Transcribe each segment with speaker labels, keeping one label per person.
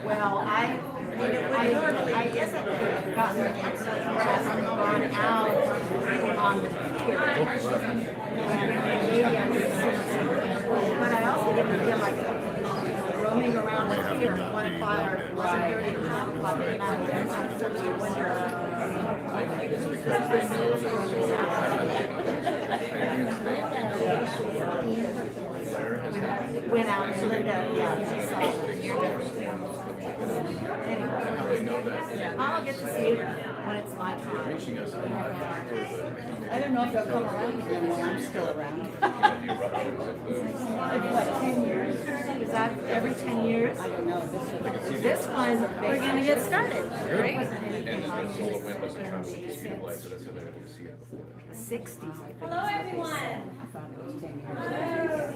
Speaker 1: Well, I guess I've gotten such grass and gone out on the pier. But I also didn't feel like roaming around the pier at 1 o'clock or 11:30 or 12 o'clock at night. That's such a winter. Went out and Linda, she saw it. Anyway, I'll get to see it when it's my time.
Speaker 2: I don't know if they'll come around again while I'm still around.
Speaker 1: What, 10 years? Is that every 10 years?
Speaker 2: I don't know.
Speaker 1: This one, we're going to get started. Right? 60s.
Speaker 3: Hello, everyone. I'm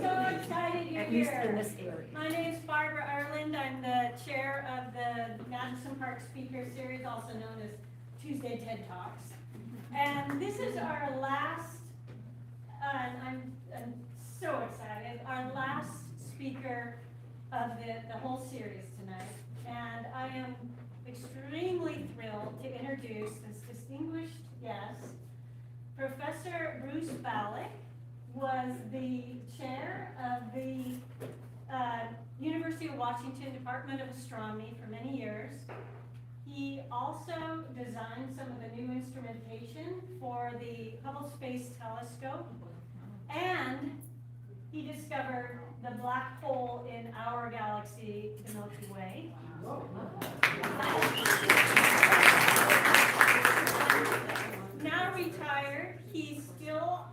Speaker 3: so excited you're
Speaker 1: At least in
Speaker 3: here.
Speaker 1: this area.
Speaker 3: My name is Barbara Erland. I'm the chair of the Madison Park Speaker Series, also known as Tuesday TED Talks. And this is our last, I'm so excited, our last speaker of the whole series tonight. And I am extremely thrilled to introduce this distinguished guest. Professor Bruce Balick was the chair of the University of Washington Department of Astronomy for many years. He also designed some of the new instrumentation for the Hubble Space Telescope, and he discovered the black hole in our galaxy, the Milky Way. Now retired, he still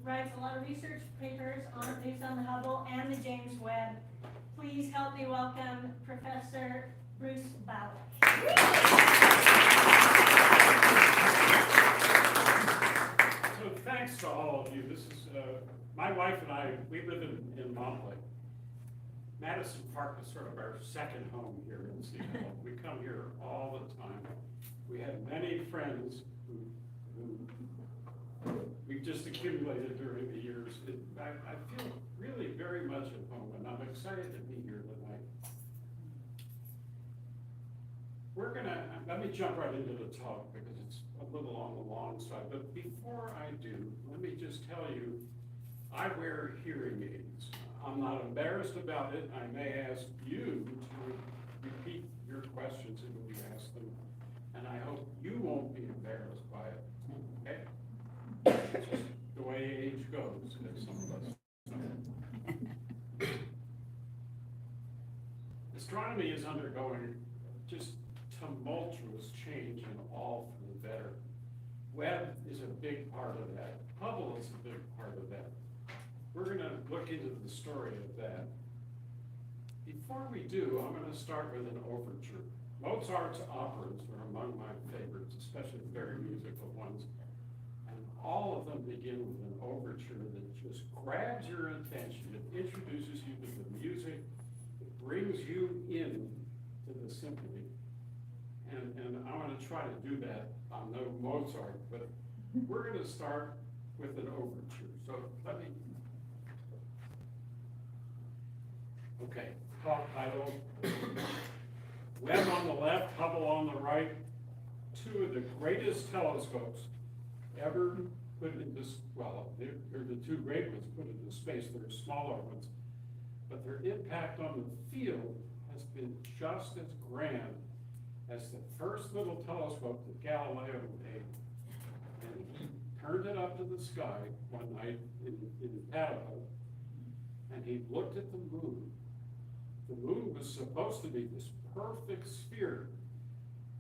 Speaker 3: writes a lot of research papers on the Hubble and the James Webb. Please help me welcome Professor Bruce Balick.
Speaker 4: So thanks to all of you. This is my wife and I. We live in Montlake. Madison Park is sort of our second home here in Seattle. We come here all the time. We have many friends who we've just accumulated during the years. I feel really very much at home, and I'm excited to be here tonight. Let me jump right into the talk because it's a little on the long side. But before I do, let me just tell you, I wear hearing aids. I'm not embarrassed about it. I may ask you to repeat your questions if we ask them, and I hope you won't be embarrassed by it. Okay? It's just the way age goes, as some of us know. Astronomy is undergoing just tumultuous change and all for the better. Webb is a big part of that. Hubble is a big part of that. We're going to look into the story of that. Before we do, I'm going to start with an overture. Mozart's operas are among my favorites, especially the very musical ones. And all of them begin with an overture that just grabs your attention. It introduces you to the music. It brings you in to the symphony. And I want to try to do that. I'm no Mozart, but we're going to start with an overture. So let me. Okay, talk title. Webb on the left, Hubble on the right. Two of the greatest telescopes ever put into, well, they're the two great ones put into space. They're smaller ones, but their impact on the field has been just as grand as the first little telescope that Galileo made. And he turned it up to the sky one night in Bathhouse, and he looked at the moon. The moon was supposed to be this perfect sphere,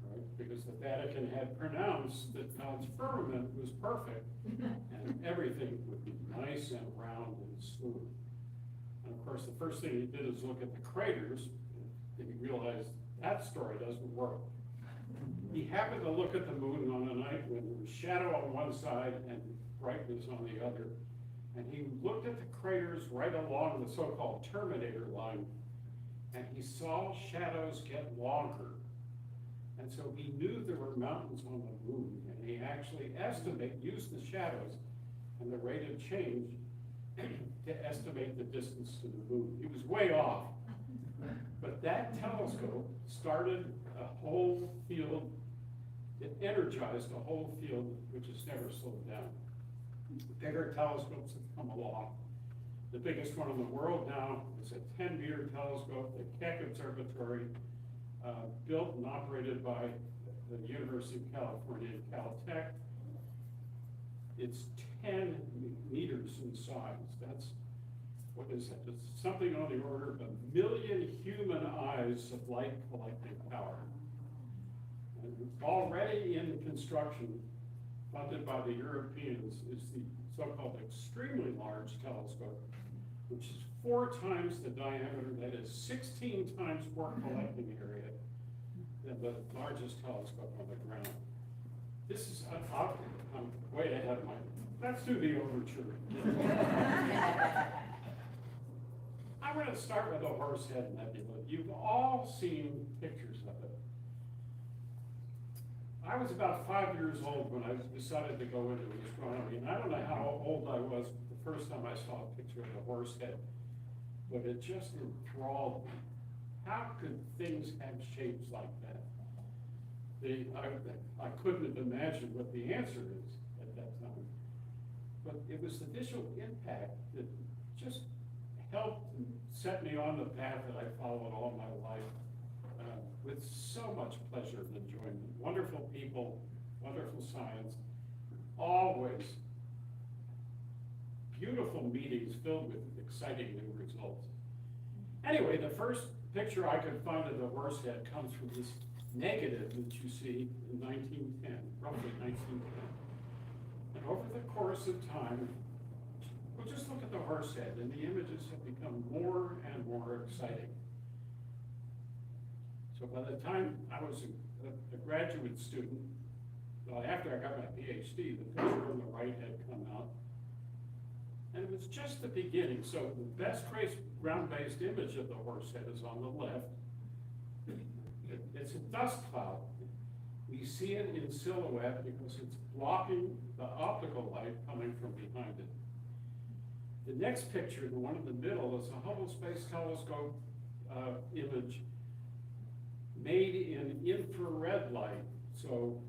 Speaker 4: right? Because the Vatican had pronounced that God's firmament was perfect, and everything would be nice and round and smooth. And of course, the first thing he did is look at the craters, and he realized that story doesn't work. He happened to look at the moon on a night when there was shadow on one side and brightness on the other. And he looked at the craters right along the so-called terminator line, and he saw shadows get longer. And so he knew there were mountains on the moon, and he actually used the shadows and the rate of change to estimate the distance to the moon. He was way off, But that telescope started a whole field, it energized a whole field which has never slowed down. Bigger telescopes have come along. The biggest one in the world now is a 10-meter telescope, the Keck Observatory, built and operated by the University of California, Caltech. It's 10 meters in size. That's, what is that? It's something on the order of 1 million human eyes of light collecting power. And already in construction, funded by the Europeans, is the so-called extremely large telescope, which is 4 times the diameter, that is 16 times more collecting area than the largest telescope on the ground. This is, I'm way ahead of my, let's do the overture. I'm going to start with the Horsehead Nebula. You've all seen pictures of it. I was about 5 years old when I decided to go into astronomy, and I don't know how old I was the first time I saw a picture of the Horsehead, but it just enthralled me. How could things have shapes like that? I couldn't imagine what the answer is at that time, but it was the visual impact that just helped and set me on the path that I followed all my life. With so much pleasure and enjoyment. Wonderful people, wonderful science, always beautiful meetings filled with exciting new results. Anyway, the first picture I could find of the Horsehead comes from this negative that you see in 1910, roughly 1910. And over the course of time, we'll just look at the Horsehead, and the images have become more and more exciting. So by the time I was a graduate student, well, after I got my PhD, the picture on the right had come out. And it was just the beginning. So the best ground-based image of the Horsehead is on the left. It's a dust cloud. We see it in silhouette because it's blocking the optical light coming from behind it. The next picture, the one in the middle, is a Hubble Space Telescope image made in infrared light. So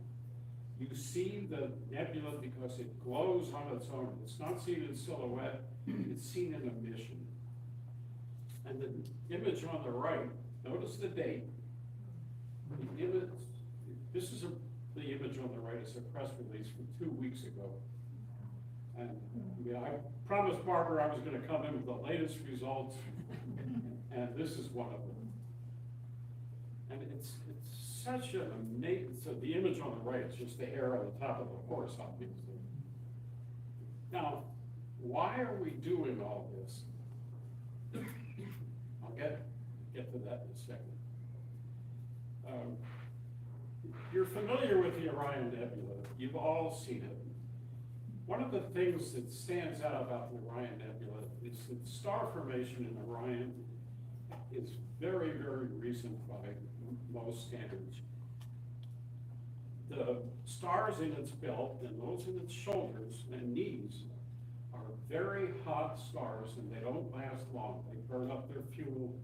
Speaker 4: you see the nebula because it glows on its own. It's not seen in silhouette, it's seen in emission. And the image on the right, notice the date. The image, this is the image on the right is a press release from 2 weeks ago. And I promised Barbara I was going to come in with the latest results, and this is one of them. And it's such an amazing, so the image on the right is just the hair on the top of the horse, obviously. Now, why are we doing all this? I'll get to that in a second. You're familiar with the Orion Nebula. You've all seen it. One of the things that stands out about the Orion Nebula is that star formation in Orion is very, very recent by most standards. The stars in its belt and those in its shoulders and knees are very hot stars, and they don't last long. They burn up their fuel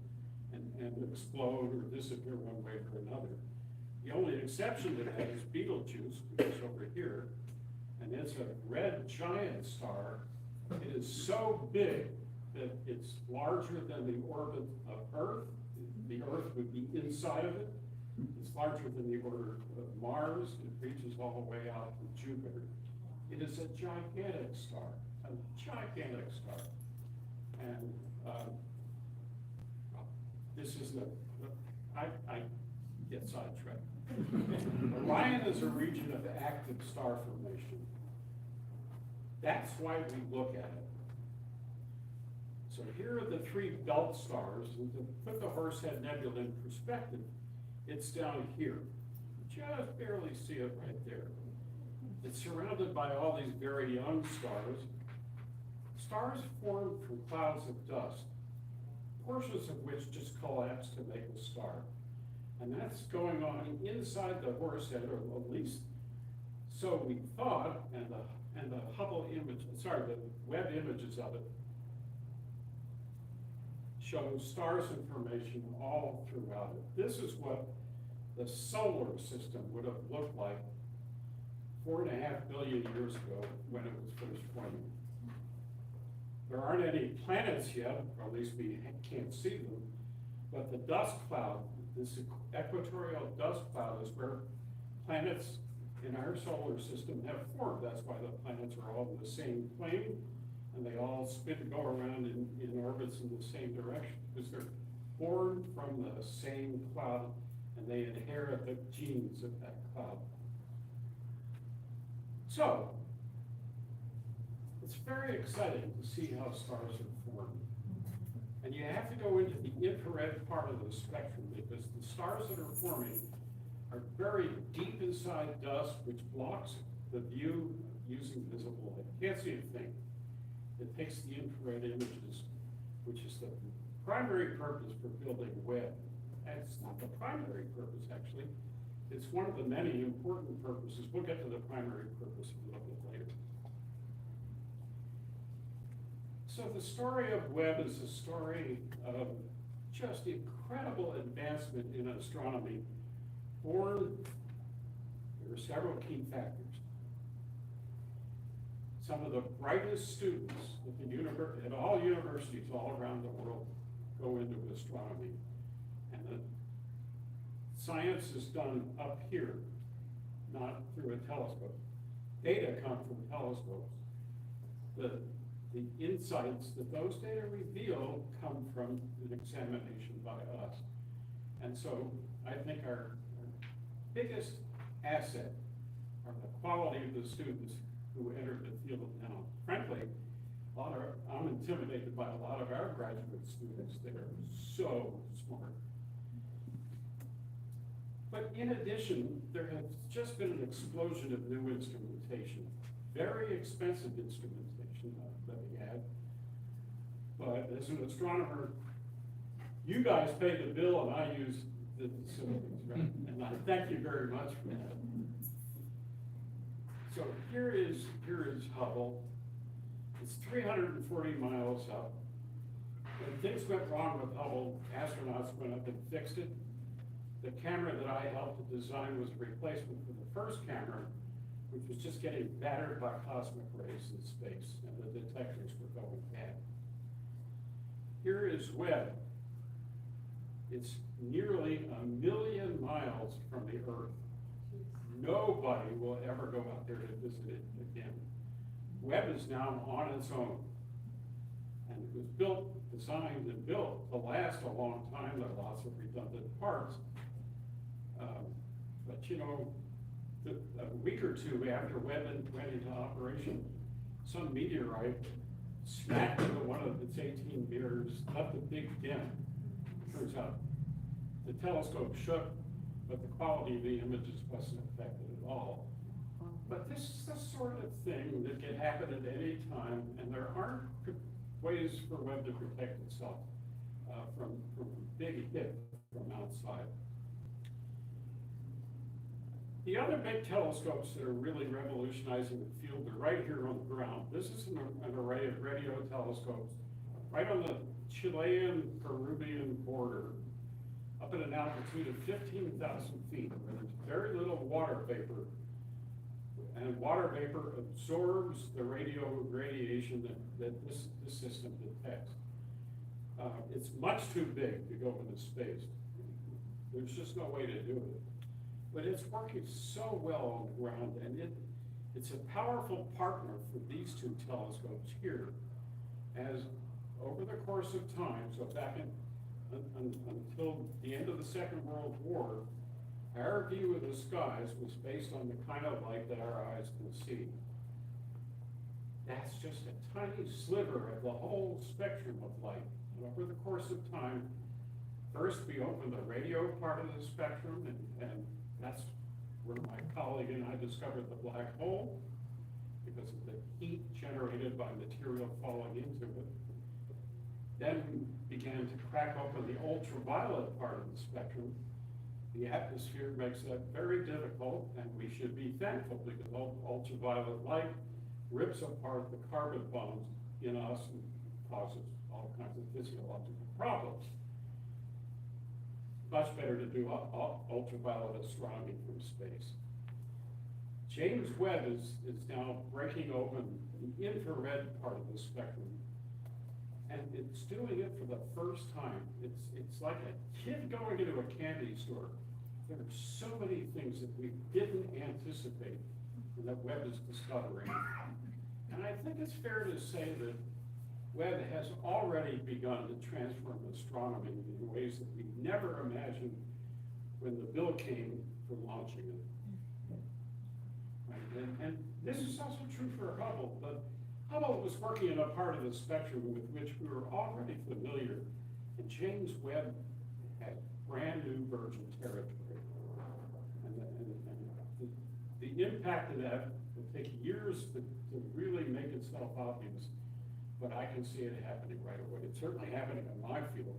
Speaker 4: and explode or disappear one way or another. The only exception to that is Betelgeuse, which is over here, and it's a red giant star. It is so big that it's larger than the orbit of Earth. The Earth would be inside of it. It's larger than the orbit of Mars. It reaches all the way out to Jupiter. It is a gigantic star, And this is I get sidetracked. Orion is a region of active star formation. That's why we look at it. So here are the 3 belt stars, and to put the Horsehead Nebula in perspective, it's down here. You just barely see it right there. It's surrounded by all these very young stars. Stars form from clouds of dust, portions of which just collapse to make a star. And that's going on inside the Horsehead, or at least so we thought, and the Hubble image, the Webb images of it shows stars information all throughout it. This is what the solar system would have looked like 4.5 billion years ago when it was first formed. There aren't any planets yet, or at least we can't see them, but the dust cloud, this equatorial dust cloud, is where planets in our solar system have formed. That's why the planets are all in the same plane, and they all go around in orbits in the same direction, because they're born from the same cloud, and they inherit the genes of that cloud. So, it's very exciting to see how stars are formed. And you have to go into the infrared part of the spectrum, because the stars that are forming are very deep inside dust, which blocks the view using visible light. You can't see a thing. It takes the infrared images, which is the primary purpose for building Webb. And it's not the primary purpose, actually. It's one of the many important purposes. We'll get to the primary purpose a little bit later. So the story of Webb is a story of just incredible advancement in astronomy. There are several key factors. Some of the brightest students at all universities all around the world go into astronomy. And the science is done up here, not through a telescope. Data come from telescopes. The insights that those data reveal come from an examination by us. And so I think our biggest asset are the quality of the students who enter the field now. Frankly, I'm intimidated by a lot of our graduate students. They're so smart. But in addition, there has just been an explosion of new instrumentation, very expensive instrumentation that we had. But as an astronomer, you guys pay the bill and I use the facilities, right? And I thank you very much for that. So here is Hubble. It's 340 miles up. When things went wrong with Hubble, astronauts went up and fixed it. The camera that I helped to design was a replacement for the first camera, which was just getting battered by cosmic rays in space, and the detectors were going bad. Here is Webb. It's nearly 1 million miles from the Earth. Nobody will ever go out there to visit it again. Webb is now on its own. And it was designed and built to last a long time. There are lots of redundant parts. But you know, a week or two after Webb went into operation, some meteorite smacked into one of its 18 mirrors, left a big dent. Turns out the telescope shook, but the quality of the images wasn't affected at all. But this is the sort of thing that can happen at any time, and there aren't ways for Webb to protect itself from a big hit from outside. The other big telescopes that are really revolutionizing the field are right here on the ground. This is an array of radio telescopes right on the Chilean-Peruvian border, up at an altitude of 15,000 feet, where there's very little water vapor. And water vapor absorbs the radio radiation that this system detects. It's much too big to go into space. There's just no way to do it. But it's working so well on the ground, and it's a powerful partner for these two telescopes here. As over the course of time, so back until the end of the Second World War, our view of the skies was based on the kind of light that our eyes can see. That's just a tiny sliver of the whole spectrum of light. And over the course of time, first we opened the radio part of the spectrum, and that's where my colleague and I discovered the black hole, because of the heat generated by material falling into it. Then we began to crack open the ultraviolet part of the spectrum. The atmosphere makes that very difficult, and we should be thankful, because ultraviolet light rips apart the carbon bonds in us and causes all kinds of physiological problems. Much better to do ultraviolet astronomy from space. James Webb is now breaking open the infrared part of the spectrum. And it's doing it for the first time. It's like a kid going into a candy store. There are so many things that we didn't anticipate and that Webb is discovering. And I think it's fair to say that Webb has already begun to transform astronomy in ways that we never imagined when the bill came for launching it. Right? And this is also true for Hubble, but Hubble was working in a part of the spectrum with which we were already familiar, and James Webb had brand new virgin territory. And the impact of that will take years to really make itself obvious, but I can see it happening right away. It's certainly happening in my field.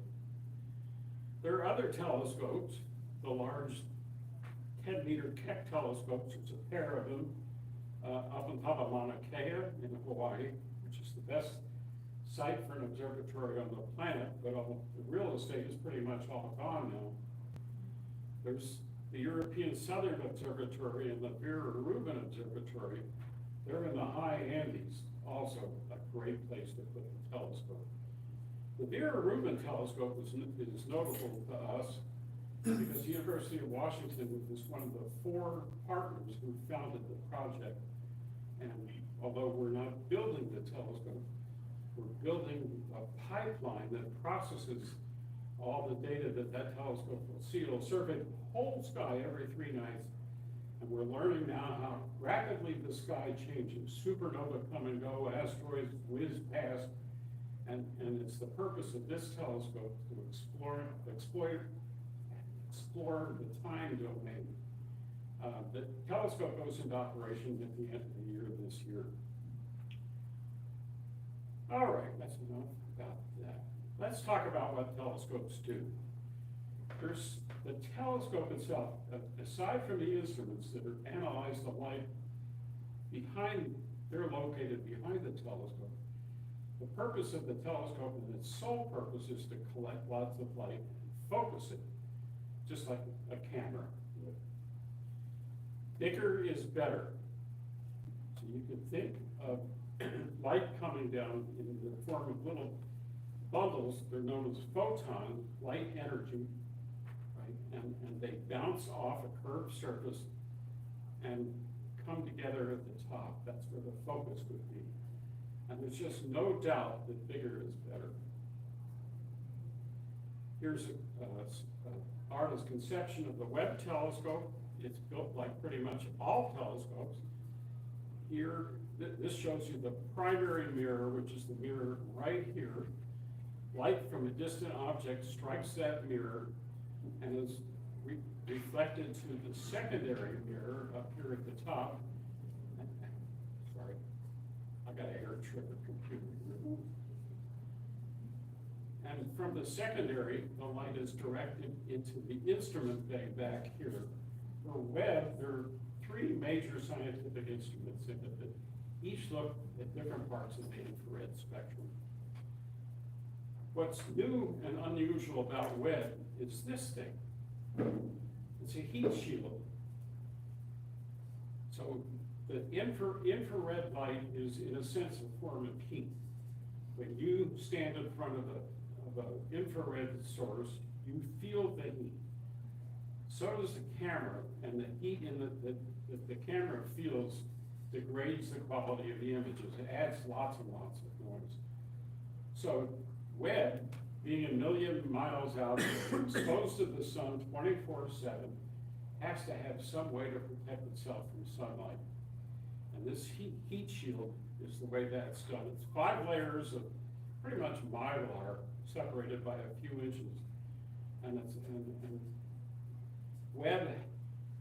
Speaker 4: There are other telescopes, the large 10-meter Keck telescopes. There's a pair of them up on top of Mauna Kea in Hawaii, which is the best site for an observatory on the planet, but all the real estate is pretty much all gone now. There's the European Southern Observatory and the Vera Rubin Observatory. They're in the high Andes, also a great place to put the telescope. The Vera Rubin telescope is notable to us because the University of Washington was one of the 4 partners who founded the project. And although we're not building the telescope, we're building a pipeline that processes all the data that telescope will see. It'll survey the whole sky every 3 nights. And we're learning now how rapidly the sky changes. Supernova come and go, asteroids whiz past. And it's the purpose of this telescope to explore the time domain. The telescope goes into operation at the end of the year this year. All right, that's enough about that. Let's talk about what telescopes do. There's the telescope itself, aside from the instruments that analyze the light they're located behind the telescope. The purpose of the telescope and its sole purpose is to collect lots of light and focus it, just like a camera would. Bigger is better. So you can think of light coming down in the form of little bundles. They're known as photons, light energy, right? And they bounce off a curved surface and come together at the top. That's where the focus would be. And there's just no doubt that bigger is better. Here's an artist's conception of the Webb telescope. It's built like pretty much all telescopes. Here, this shows you the primary mirror, which is the mirror right here. Light from a distant object strikes that mirror and is reflected to the secondary mirror up here at the top. Sorry, I got a hair trigger computer here. And from the secondary, the light is directed into the instrument bay back here. For Webb, there are 3 major scientific instruments in it that each look at different parts of the infrared spectrum. What's new and unusual about Webb is this thing. It's a heat shield. So the infrared light is, in a sense, a form of heat. When you stand in front of an infrared source, you feel the heat. So does the camera, and the heat in the camera feels degrades the quality of the images. It adds lots and lots of noise. So Webb, being 1 million miles out, exposed to the sun 24/7, has to have some way to protect itself from sunlight. And this heat shield is the way that's done. It's 5 layers of pretty much mylar separated by a few inches. And Webb,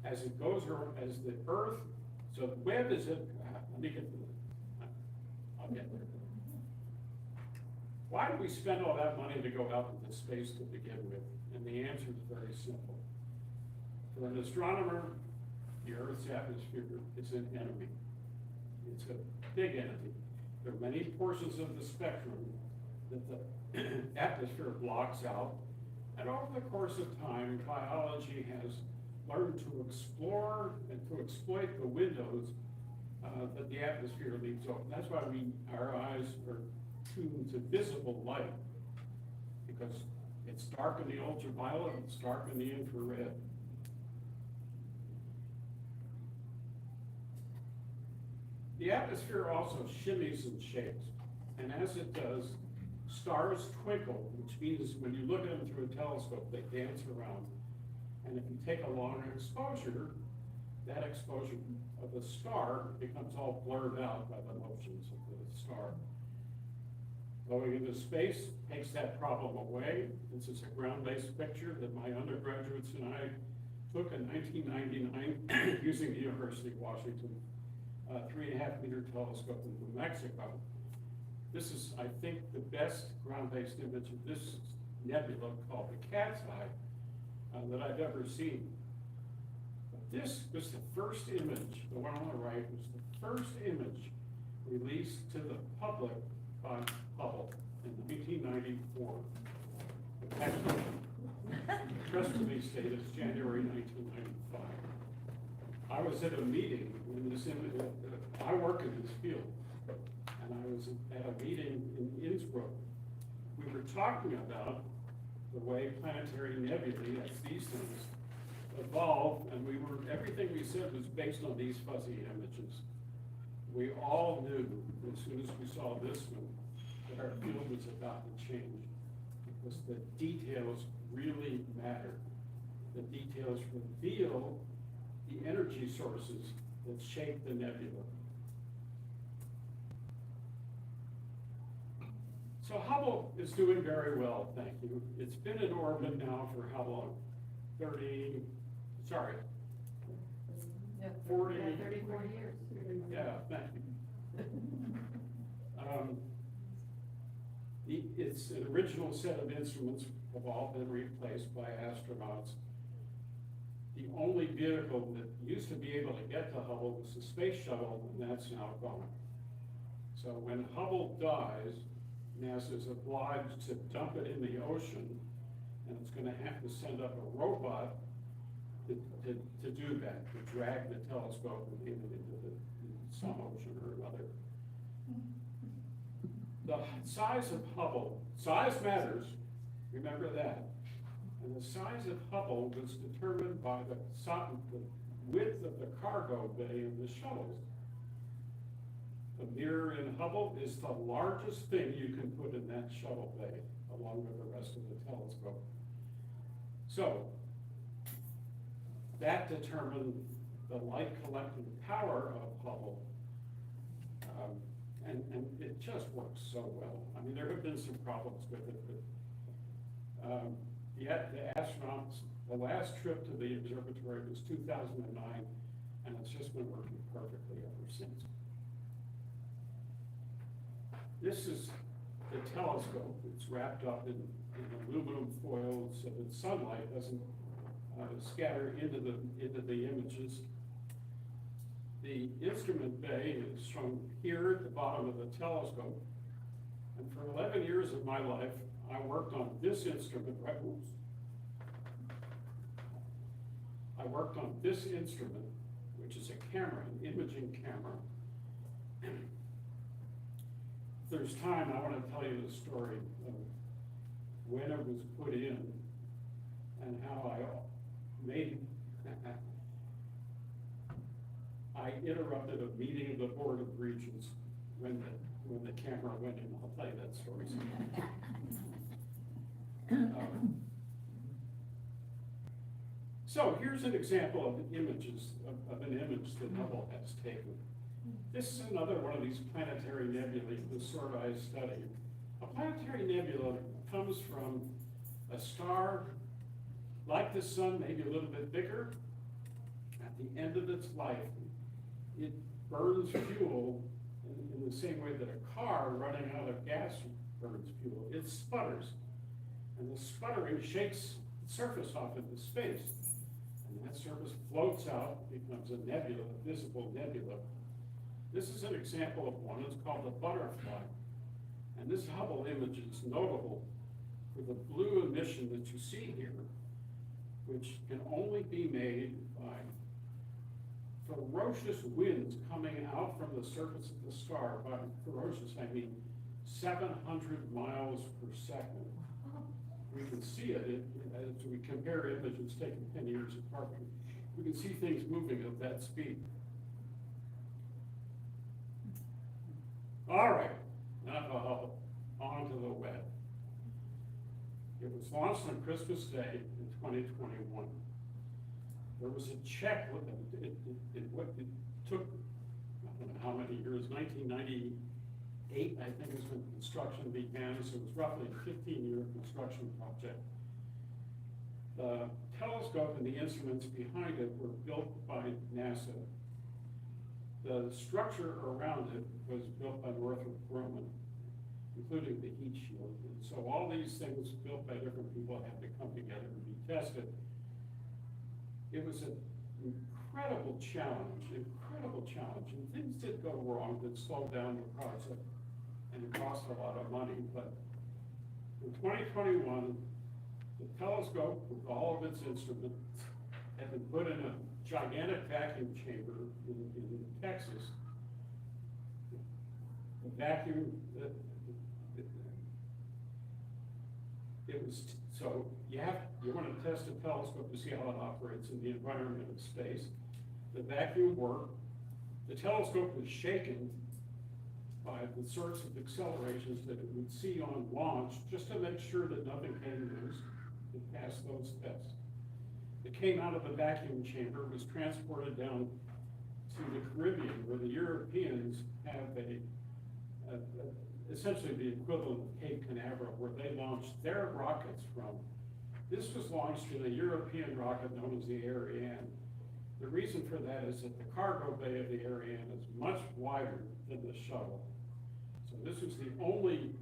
Speaker 4: as it goes around, as the Earth, so Webb is let me get to I'll get there. Why do we spend all that money to go out into space to begin with? And the answer is very simple. For an astronomer, the Earth's atmosphere is an enemy. It's a big enemy. There are many portions of the spectrum that the atmosphere blocks out. And over the course of time, biology has learned to explore and to exploit the windows that the atmosphere leaves open. That's why our eyes are tuned to visible light, because it's dark in the ultraviolet, it's dark in the infrared. The atmosphere also shimmies and shakes, and as it does, stars twinkle, which means when you look at them through a telescope, they dance around. And if you take a long exposure, that exposure of the star becomes all blurred out by the motions of the star. Going into space takes that problem away. This is a ground-based picture that my undergraduates and I took in 1999 using the University of Washington 3.5 meter telescope in New Mexico. This is, I think, the best ground-based image of this nebula called the Cat's Eye that I've ever seen. This was the first image, the one on the right was the first image released to the public by Hubble in 1994. Actually, the press release date is January 1995. I was at a meeting when this image, I work in this field, and I was at a meeting in Innsbruck. We were talking about the way planetary nebulae, that's these things, evolved, and everything we said was based on these fuzzy images. We all knew, as soon as we saw this one, that our field was about to change, because the details really matter. The details reveal the energy sources that shape the nebula. So Hubble is doing very well, thank you. It's been in orbit now for how long? 40
Speaker 1: years.
Speaker 4: Yeah, thank you. Its original set of instruments have all been replaced by astronauts. The only vehicle that used to be able to get to Hubble was the space shuttle, and that's now gone. So when Hubble dies, NASA is obliged to dump it in the ocean, and it's going to have to send up a robot to do that, to drag the telescope and aim it into some ocean or another. The size of Hubble, size matters, remember that. And the size of Hubble was determined by the width of the cargo bay in the shuttles. The mirror in Hubble is the largest thing you can put in that shuttle bay, along with the rest of the telescope. So, that determined the light collecting power of Hubble, and it just works so well. I mean, there have been some problems with it, but yet the astronauts, the last trip to the observatory was 2009, and it's just been working perfectly ever since. This is the telescope. It's wrapped up in aluminum foil so that sunlight doesn't scatter into the images. The instrument bay is shown here at the bottom of the telescope. And for 11 years of my life, I worked on this instrument, right? Oops. I worked on this instrument, which is a camera, an imaging camera. If there's time, I want to tell you the story of when it was put in and how I interrupted a meeting of the Board of Regents when the camera went in. I'll tell you that story sometime. So here's an example of images, of an image that Hubble has taken. This is another one of these planetary nebulae, the sort I study. A planetary nebula comes from a star like the sun, maybe a little bit bigger. At the end of its life, it burns fuel in the same way that a car running out of gas burns fuel. It sputters, and the sputtering shakes the surface off into space. And that surface floats out, becomes a nebula, a visible nebula. This is an example of one. It's called the butterfly. And this Hubble image is notable for the blue emission that you see here, which can only be made by ferocious winds coming out from the surface of the star. By ferocious, I mean 700 miles per second. We can see it as we compare images taken 10 years apart. We can see things moving at that speed. All right, enough of Hubble. On to the Webb. It was launched on Christmas Day in 2021. There was a check, it took, I don't know how many years, 1998, I think is when construction began, so it was roughly a 15-year construction project. The telescope and the instruments behind it were built by NASA. The structure around it was built by Northrop Grumman, including the heat shield. And so all these things built by different people had to come together and be tested. It was an incredible challenge, and things did go wrong that slowed down the project, and it cost a lot of money. But in 2021, the telescope with all of its instruments had been put in a gigantic vacuum chamber in Texas. The vacuum, it was, so you want to test a telescope to see how it operates in the environment of space. The vacuum worked. The telescope was shaken by the sorts of accelerations that it would see on launch, just to make sure that nothing came loose. It passed those tests. It came out of the vacuum chamber, was transported down to the Caribbean, where the Europeans have essentially the equivalent of Cape Canaveral, where they launched their rockets from. This was launched in a European rocket known as the Ariane. The reason for that is that the cargo bay of the Ariane is much wider than the shuttle. So this was the only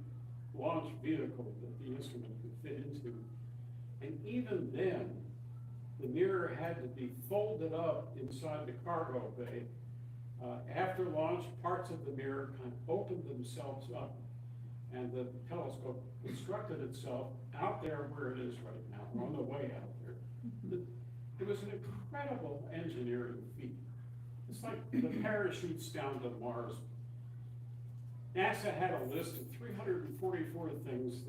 Speaker 4: launch vehicle that the instrument could fit into. And even then, the mirror had to be folded up inside the cargo bay. After launch, parts of the mirror kind of opened themselves up, and the telescope constructed itself out there where it is right now, or on the way out there. It was an incredible engineering feat. It's like the parachutes down to Mars. NASA had a list of 344 things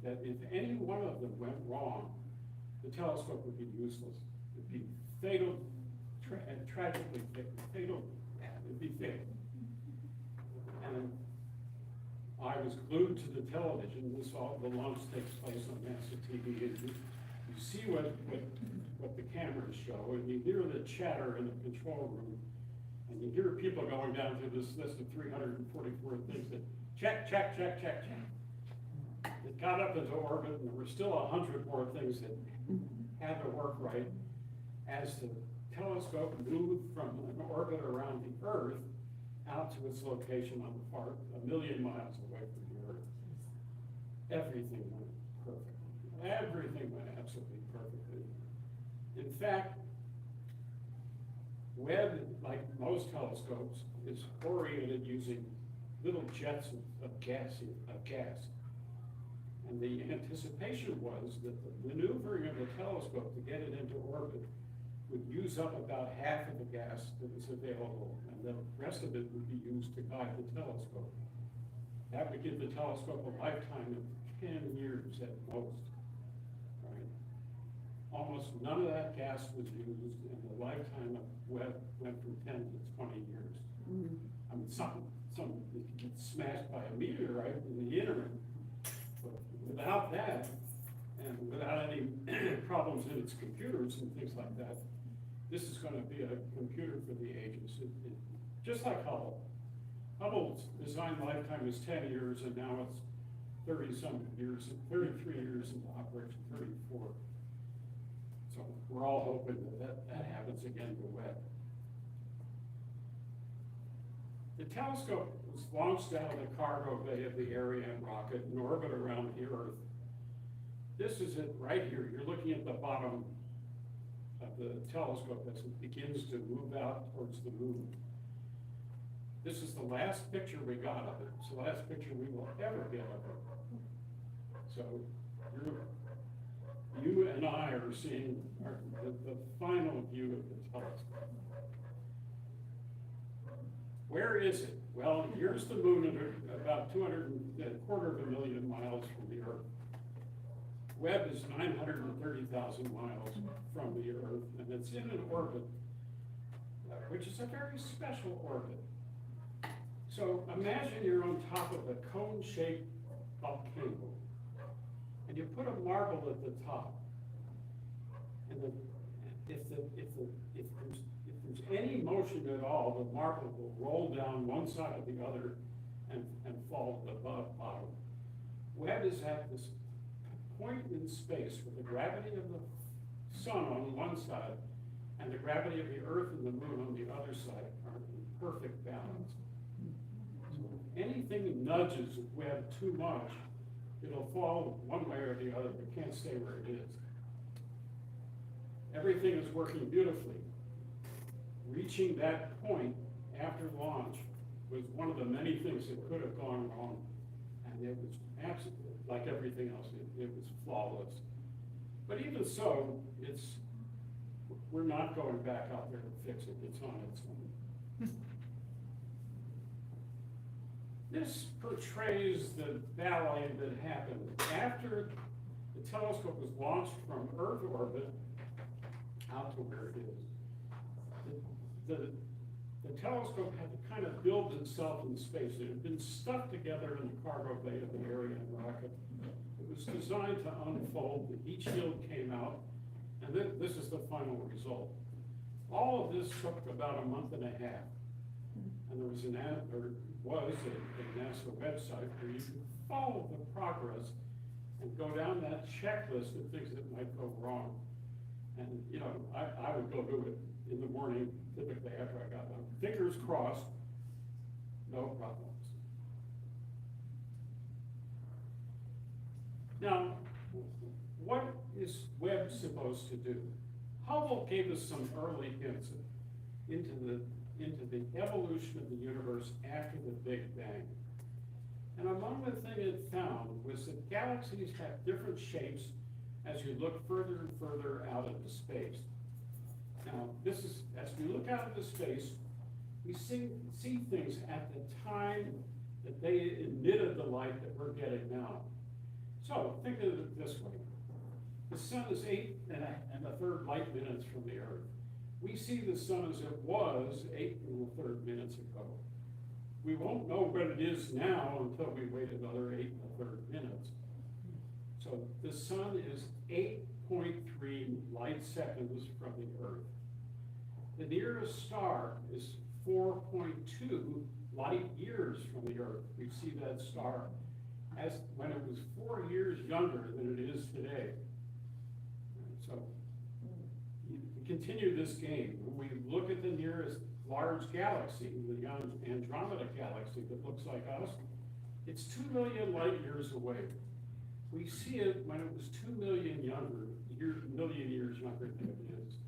Speaker 4: that if any one of them went wrong, the telescope would be useless. It'd be fatal, tragically fatal. It'd be fatal. And I was glued to the television. The launch takes place on NASA TV. And you see what the cameras show, and you hear the chatter in the control room, and you hear people going down through this list of 344 things that check. It got up into orbit, and there were still 100 more things that had to work right as the telescope moved from an orbit around the Earth out to its location on the far, 1 million miles away from the Earth. Everything went perfectly. Everything went absolutely perfectly. In fact, Webb, like most telescopes, is oriented using little jets of gas. And the anticipation was that the maneuvering of the telescope to get it into orbit would use up about half of the gas that was available, and the rest of it would be used to guide the telescope. That would give the telescope a lifetime of 10 years at most, right? Almost none of that gas was used, and the lifetime of Webb went from 10 to 20 years. I mean, some it gets smashed by a meteorite in the interim, but without that, and without any problems in its computers and things like that, this is going to be a computer for the ages. Just like Hubble. Hubble's design lifetime is 10 years, and now it's 30-some years, 33 years into operation, 34. So we're all hoping that happens again to Webb. The telescope was launched out of the cargo bay of the Ariane rocket in orbit around the Earth. This is it right here. You're looking at the bottom of the telescope as it begins to move out towards the moon. This is the last picture we got of it. It's the last picture we will ever get of it. So you and I are seeing the final view of the telescope. Where is it? Well, here's the moon at about 250,000 miles from the Earth. Webb is 930,000 miles from the Earth, and it's in an orbit, which is a very special orbit. So imagine you're on top of a cone-shaped volcano, and you put a marble at the top. And if there's any motion at all, the marble will roll down one side or the other and fall to the bottom. Webb is at this point in space where the gravity of the sun on one side and the gravity of the Earth and the moon on the other side are in perfect balance. So if anything nudges Webb too much, it'll fall one way or the other, but can't stay where it is. Everything is working beautifully. Reaching that point after launch was one of the many things that could have gone wrong, and it was absolutely, like everything else, it was flawless. But even so, we're not going back out there to fix it. It's on its own. This portrays the ballet that happened after the telescope was launched from Earth orbit out to where it is. The telescope had to kind of build itself in space. It had been stuck together in the cargo bay of the Ariane rocket. It was designed to unfold. The heat shield came out, and this is the final result. All of this took about a month and a half. And there was a NASA website where you could follow the progress and go down that checklist of things that might go wrong. And, you know, I would go do it in the morning, typically after I got done. Fingers crossed, no problems. Now, what is Webb supposed to do? Hubble gave us some early hints into the evolution of the universe after the Big Bang. And among the things it found was that galaxies have different shapes as you look further and further out into space. Now, as we look out into space, we see things at the time that they emitted the light that we're getting now. So think of it this way. The sun is 8 1/3 light minutes from the Earth. We see the sun as it was 8 1/3 minutes ago. We won't know what it is now until we wait another 8 1/3 minutes. So the sun is 8.3 light seconds from the Earth. The nearest star is 4.2 light years from the Earth. We see that star as when it was 4 years younger than it is today. So you continue this game. When we look at the nearest large galaxy, the Andromeda galaxy that looks like us, it's 2 million light years away. We see it when it was 2 million years younger than it is.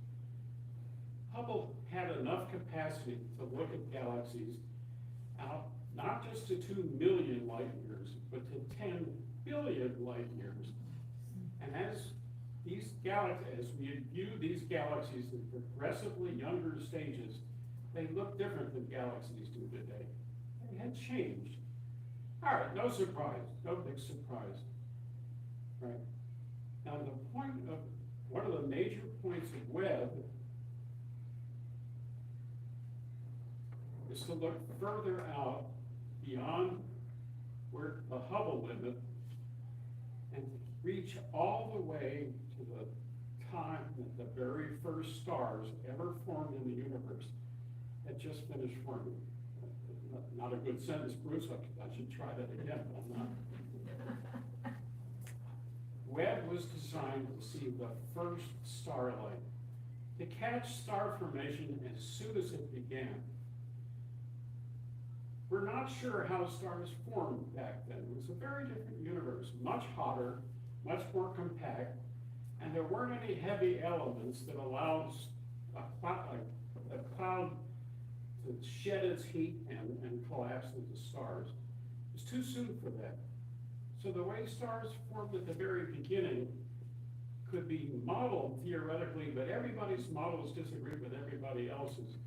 Speaker 4: Hubble had enough capacity to look at galaxies out not just to 2 million light years, but to 10 billion light years. And as we view these galaxies in progressively younger stages, they look different than galaxies do today. They had changed. All right, no surprise, no big surprise. Right. Now, one of the major points of Webb is to look further out beyond where the Hubble limit and reach all the way to the time that the very first stars ever formed in the universe had just finished forming. Not a good sentence, Bruce. I should try that again, but I'm not. Webb was designed to see the first starlight, to catch star formation as soon as it began. We're not sure how stars formed back then. It was a very different universe, much hotter, much more compact, and there weren't any heavy elements that allowed a cloud to shed its heat and collapse into stars. It's too soon for that. So the way stars formed at the very beginning could be modeled theoretically, but everybody's models disagree with everybody else's.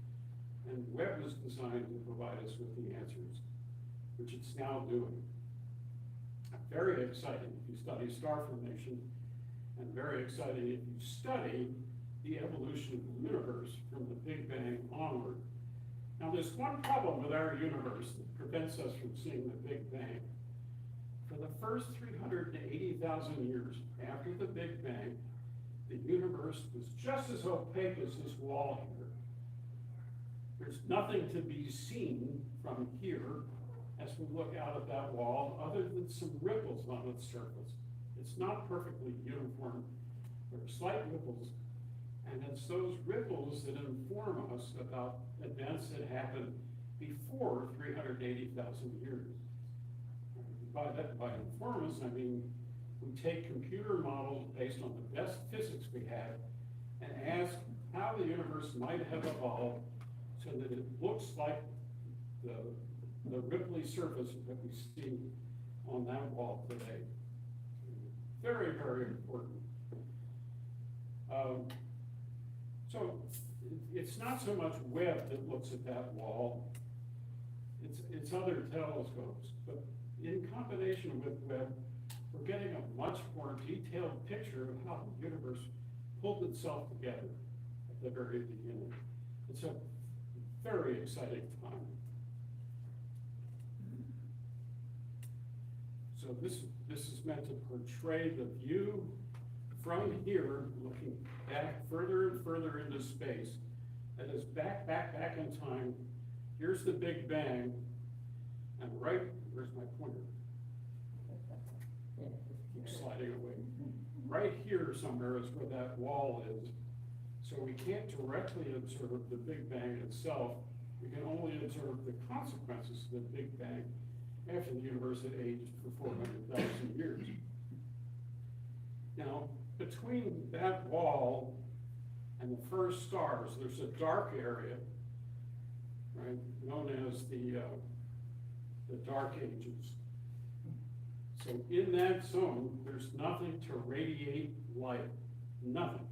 Speaker 4: And Webb was designed to provide us with the answers, which it's now doing. Very exciting if you study star formation, and very exciting if you study the evolution of the universe from the Big Bang onward. Now, there's one problem with our universe that prevents us from seeing the Big Bang. For the first 380,000 years after the Big Bang, the universe was just as opaque as this wall here. There's nothing to be seen from here as we look out of that wall other than some ripples on its surface. It's not perfectly uniform. There are slight ripples, and it's those ripples that inform us about events that happened before 380,000 years. By inform us, I mean we take computer models based on the best physics we have and ask how the universe might have evolved so that it looks like the ripply surface that we see on that wall today. Very, very important. So it's not so much Webb that looks at that wall, it's other telescopes, but in combination with Webb, we're getting a much more detailed picture of how the universe pulled itself together at the very beginning. It's a very exciting time. So this is meant to portray the view from here, looking back further and further into space. That is back in time. Here's the Big Bang, and right, where's my pointer? Keep sliding away. Right here somewhere is where that wall is. So we can't directly observe the Big Bang itself. We can only observe the consequences of the Big Bang after the universe had aged for 400,000 years. Now, between that wall and the first stars, there's a dark area, right, known as the Dark Ages. So in that zone, there's nothing to radiate light, nothing.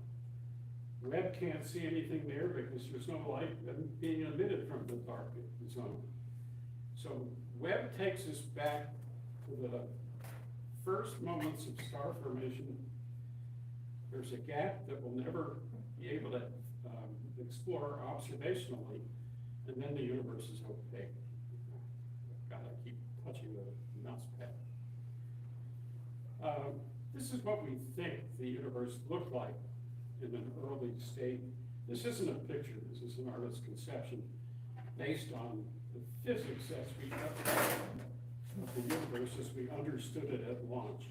Speaker 4: Webb can't see anything there because there's no light being emitted from the dark zone. So Webb takes us back to the first moments of star formation. There's a gap that we'll never be able to explore observationally, and then the universe is opaque. Gotta keep touching the mouse pad. This is what we think the universe looked like in an early state. This isn't a picture, this is an artist's conception based on the physics as we of the universe as we understood it at launch.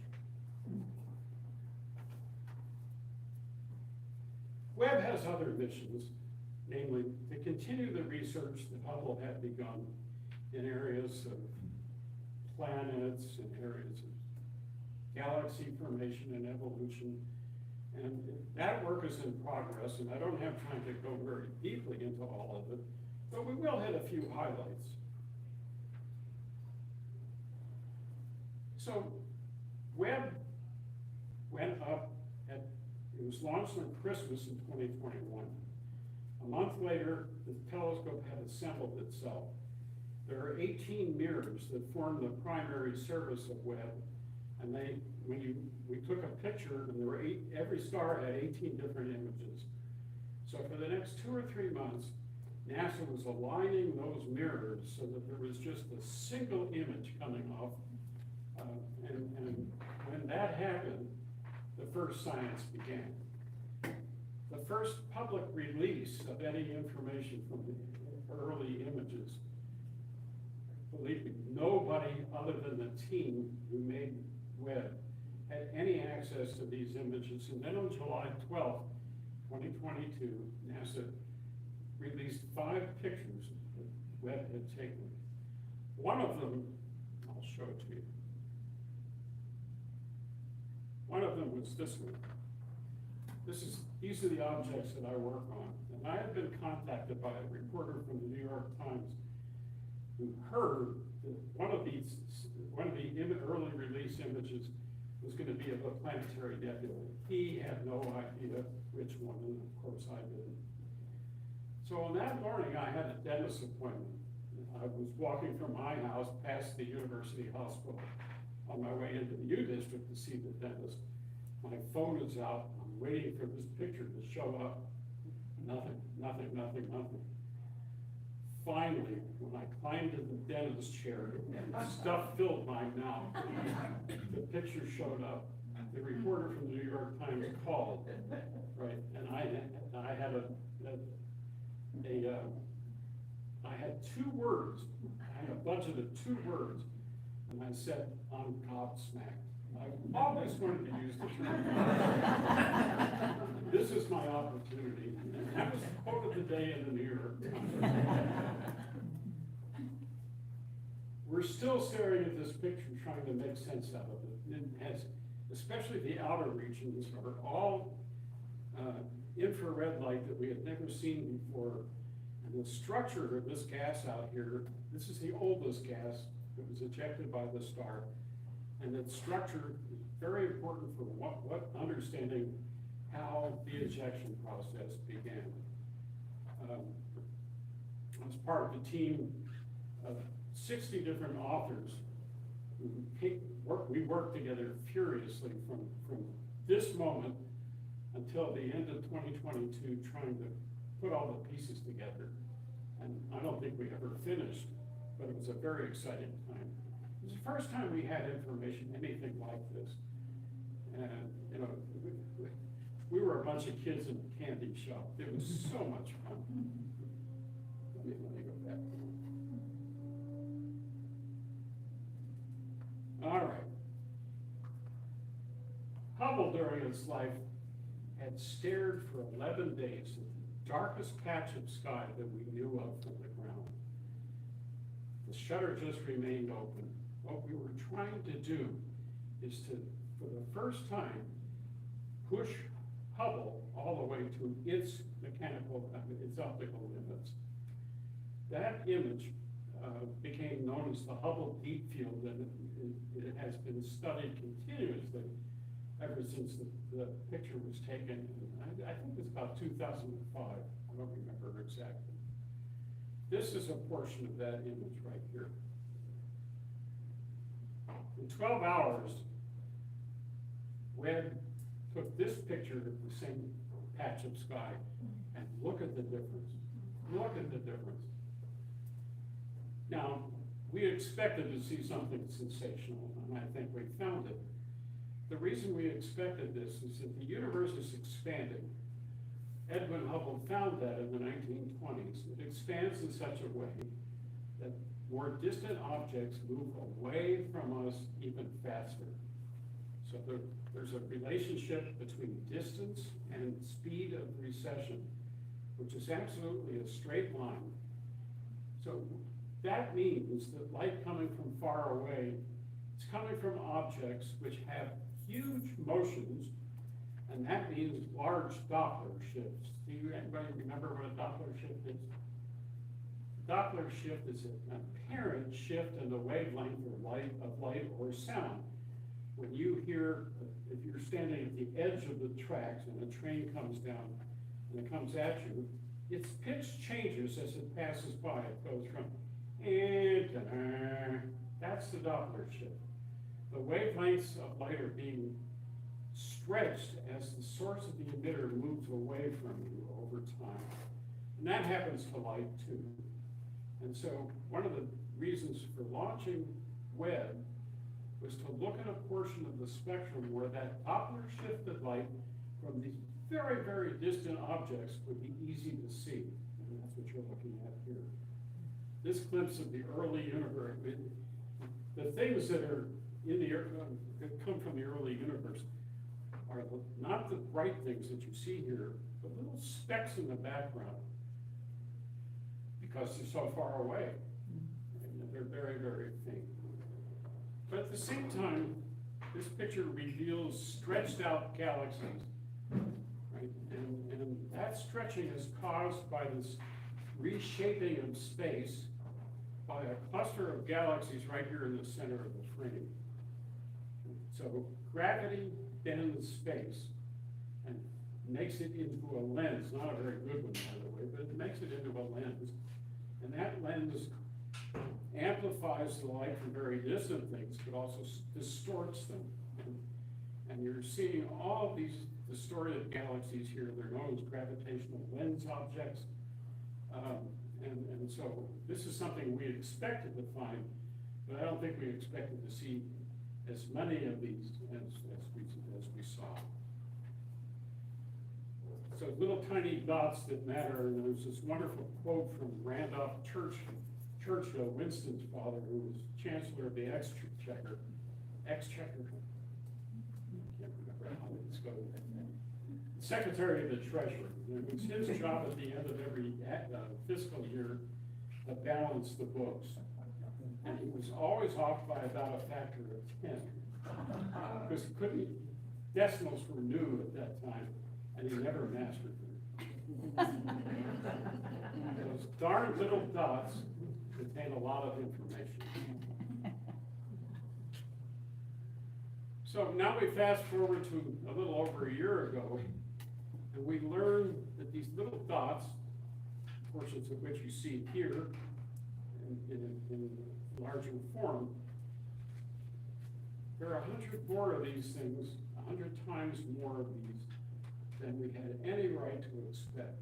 Speaker 4: Webb has other missions, namely to continue the research that Hubble had begun in areas of planets and areas of galaxy formation and evolution. And that work is in progress, and I don't have time to go very deeply into all of it, but we will hit a few highlights. So Webb went up it was launched on Christmas in 2021. A month later, the telescope had assembled itself. There are 18 mirrors that form the primary surface of Webb, and we took a picture, and there were every star had 18 different images. So for the next 2 or 3 months, NASA was aligning those mirrors so that there was just a single image coming off. And when that happened, the first science began. The first public release of any information from the early images, believe me, nobody other than the team who made Webb had any access to these images. And then on July 12th, 2022, NASA released 5 pictures that Webb had taken. One of them, I'll show it to you. One of them was this one. these are the objects that I work on. And I have been contacted by a reporter from the New York Times who heard that one of the early release images was going to be of a planetary nebula. He had no idea which one, and of course I didn't. So on that morning, I had a dentist appointment. I was walking from my house past the University Hospital on my way into the U District to see the dentist. My phone is out, I'm waiting for this picture to show up. Nothing. Finally, when I climbed into the dentist chair and stuff filled my mouth, the picture showed up. The reporter from the New York Times called, right? And I had two words. I had a budget of 2 words, and I said, "I'm gobsmacked." I always wanted to use the term. This is my opportunity. And that was the quote of the day in the New York Times. We're still staring at this picture, trying to make sense out of it. It has, especially the outer regions, are all infrared light that we had never seen before. And the structure of this gas out here, this is the oldest gas that was ejected by the star. And its structure is very important for what understanding how the ejection process began. I was part of a team of 60 different authors who we worked together furiously from this moment until the end of 2022, trying to put all the pieces together. And I don't think we ever finished, but it was a very exciting time. It was the first time we had information, anything like this. And, you know, we were a bunch of kids in a candy shop. It was so much fun. Let me go back. All right. Hubble during its life had stared for 11 days at the darkest patch of sky that we knew of from the ground. The shutter just remained open. What we were trying to do is to, for the first time, push Hubble all the way to its its optical limits. That image became known as the Hubble Deep Field, and it has been studied continuously ever since the picture was taken. I think it's about 2005. I don't remember exactly. This is a portion of that image right here. In 12 hours, Webb took this picture of the same patch of sky, and look at the difference. Look at the difference. Now, we expected to see something sensational, and I think we found it. The reason we expected this is that the universe is expanding. Edwin Hubble found that in the 1920s. It expands in such a way that more distant objects move away from us even faster. So there's a relationship between distance and speed of recession, which is absolutely a straight line. So that means that light coming from far away, it's coming from objects which have huge motions, and that means large Doppler shifts. Do you anybody remember what a Doppler shift is? Doppler shift is an apparent shift in the wavelength of light or sound. When you hear, if you're standing at the edge of the tracks and a train comes down and it comes at you, its pitch changes as it passes by. It goes from that's the Doppler shift. The wavelengths of light are being stretched as the source of the emitter moves away from you over time. And that happens to light too. And so one of the reasons for launching Webb was to look at a portion of the spectrum where that Doppler shifted light from these very, very distant objects would be easy to see. And that's what you're looking at here. This glimpse of the early universe, the things that are in the that come from the early universe are not the bright things that you see here, but little specks in the background, because they're so far away. And they're very, very faint. But at the same time, this picture reveals stretched out galaxies. Right? right? And that stretching is caused by this reshaping of space by a cluster of galaxies right here in the center of the frame. So gravity bends space and makes it into a lens, not a very good one, by the way, but it makes it into a lens. And that lens amplifies the light from very distant things, but also distorts them. And you're seeing all of these distorted galaxies here. They're known as gravitational lens objects. And so this is something we expected to find, but I don't think we expected to see as many of these as we saw. So little tiny dots that matter, and there's this wonderful quote from Randolph Churchill, Winston's father, who was Chancellor of the Exchequer. I can't remember how it's going. Secretary of the Treasury. It was his job at the end of every fiscal year to balance the books. And he was always off by about a factor of 10. Because decimals were new at that time, and he never mastered them. Those darn little dots contain a lot of information. So now we fast forward to a little over a year ago, and we learned that these little dots, portions of which you see here in larger form, there are 100 more of these things, 100 times more of these than we had any right to expect.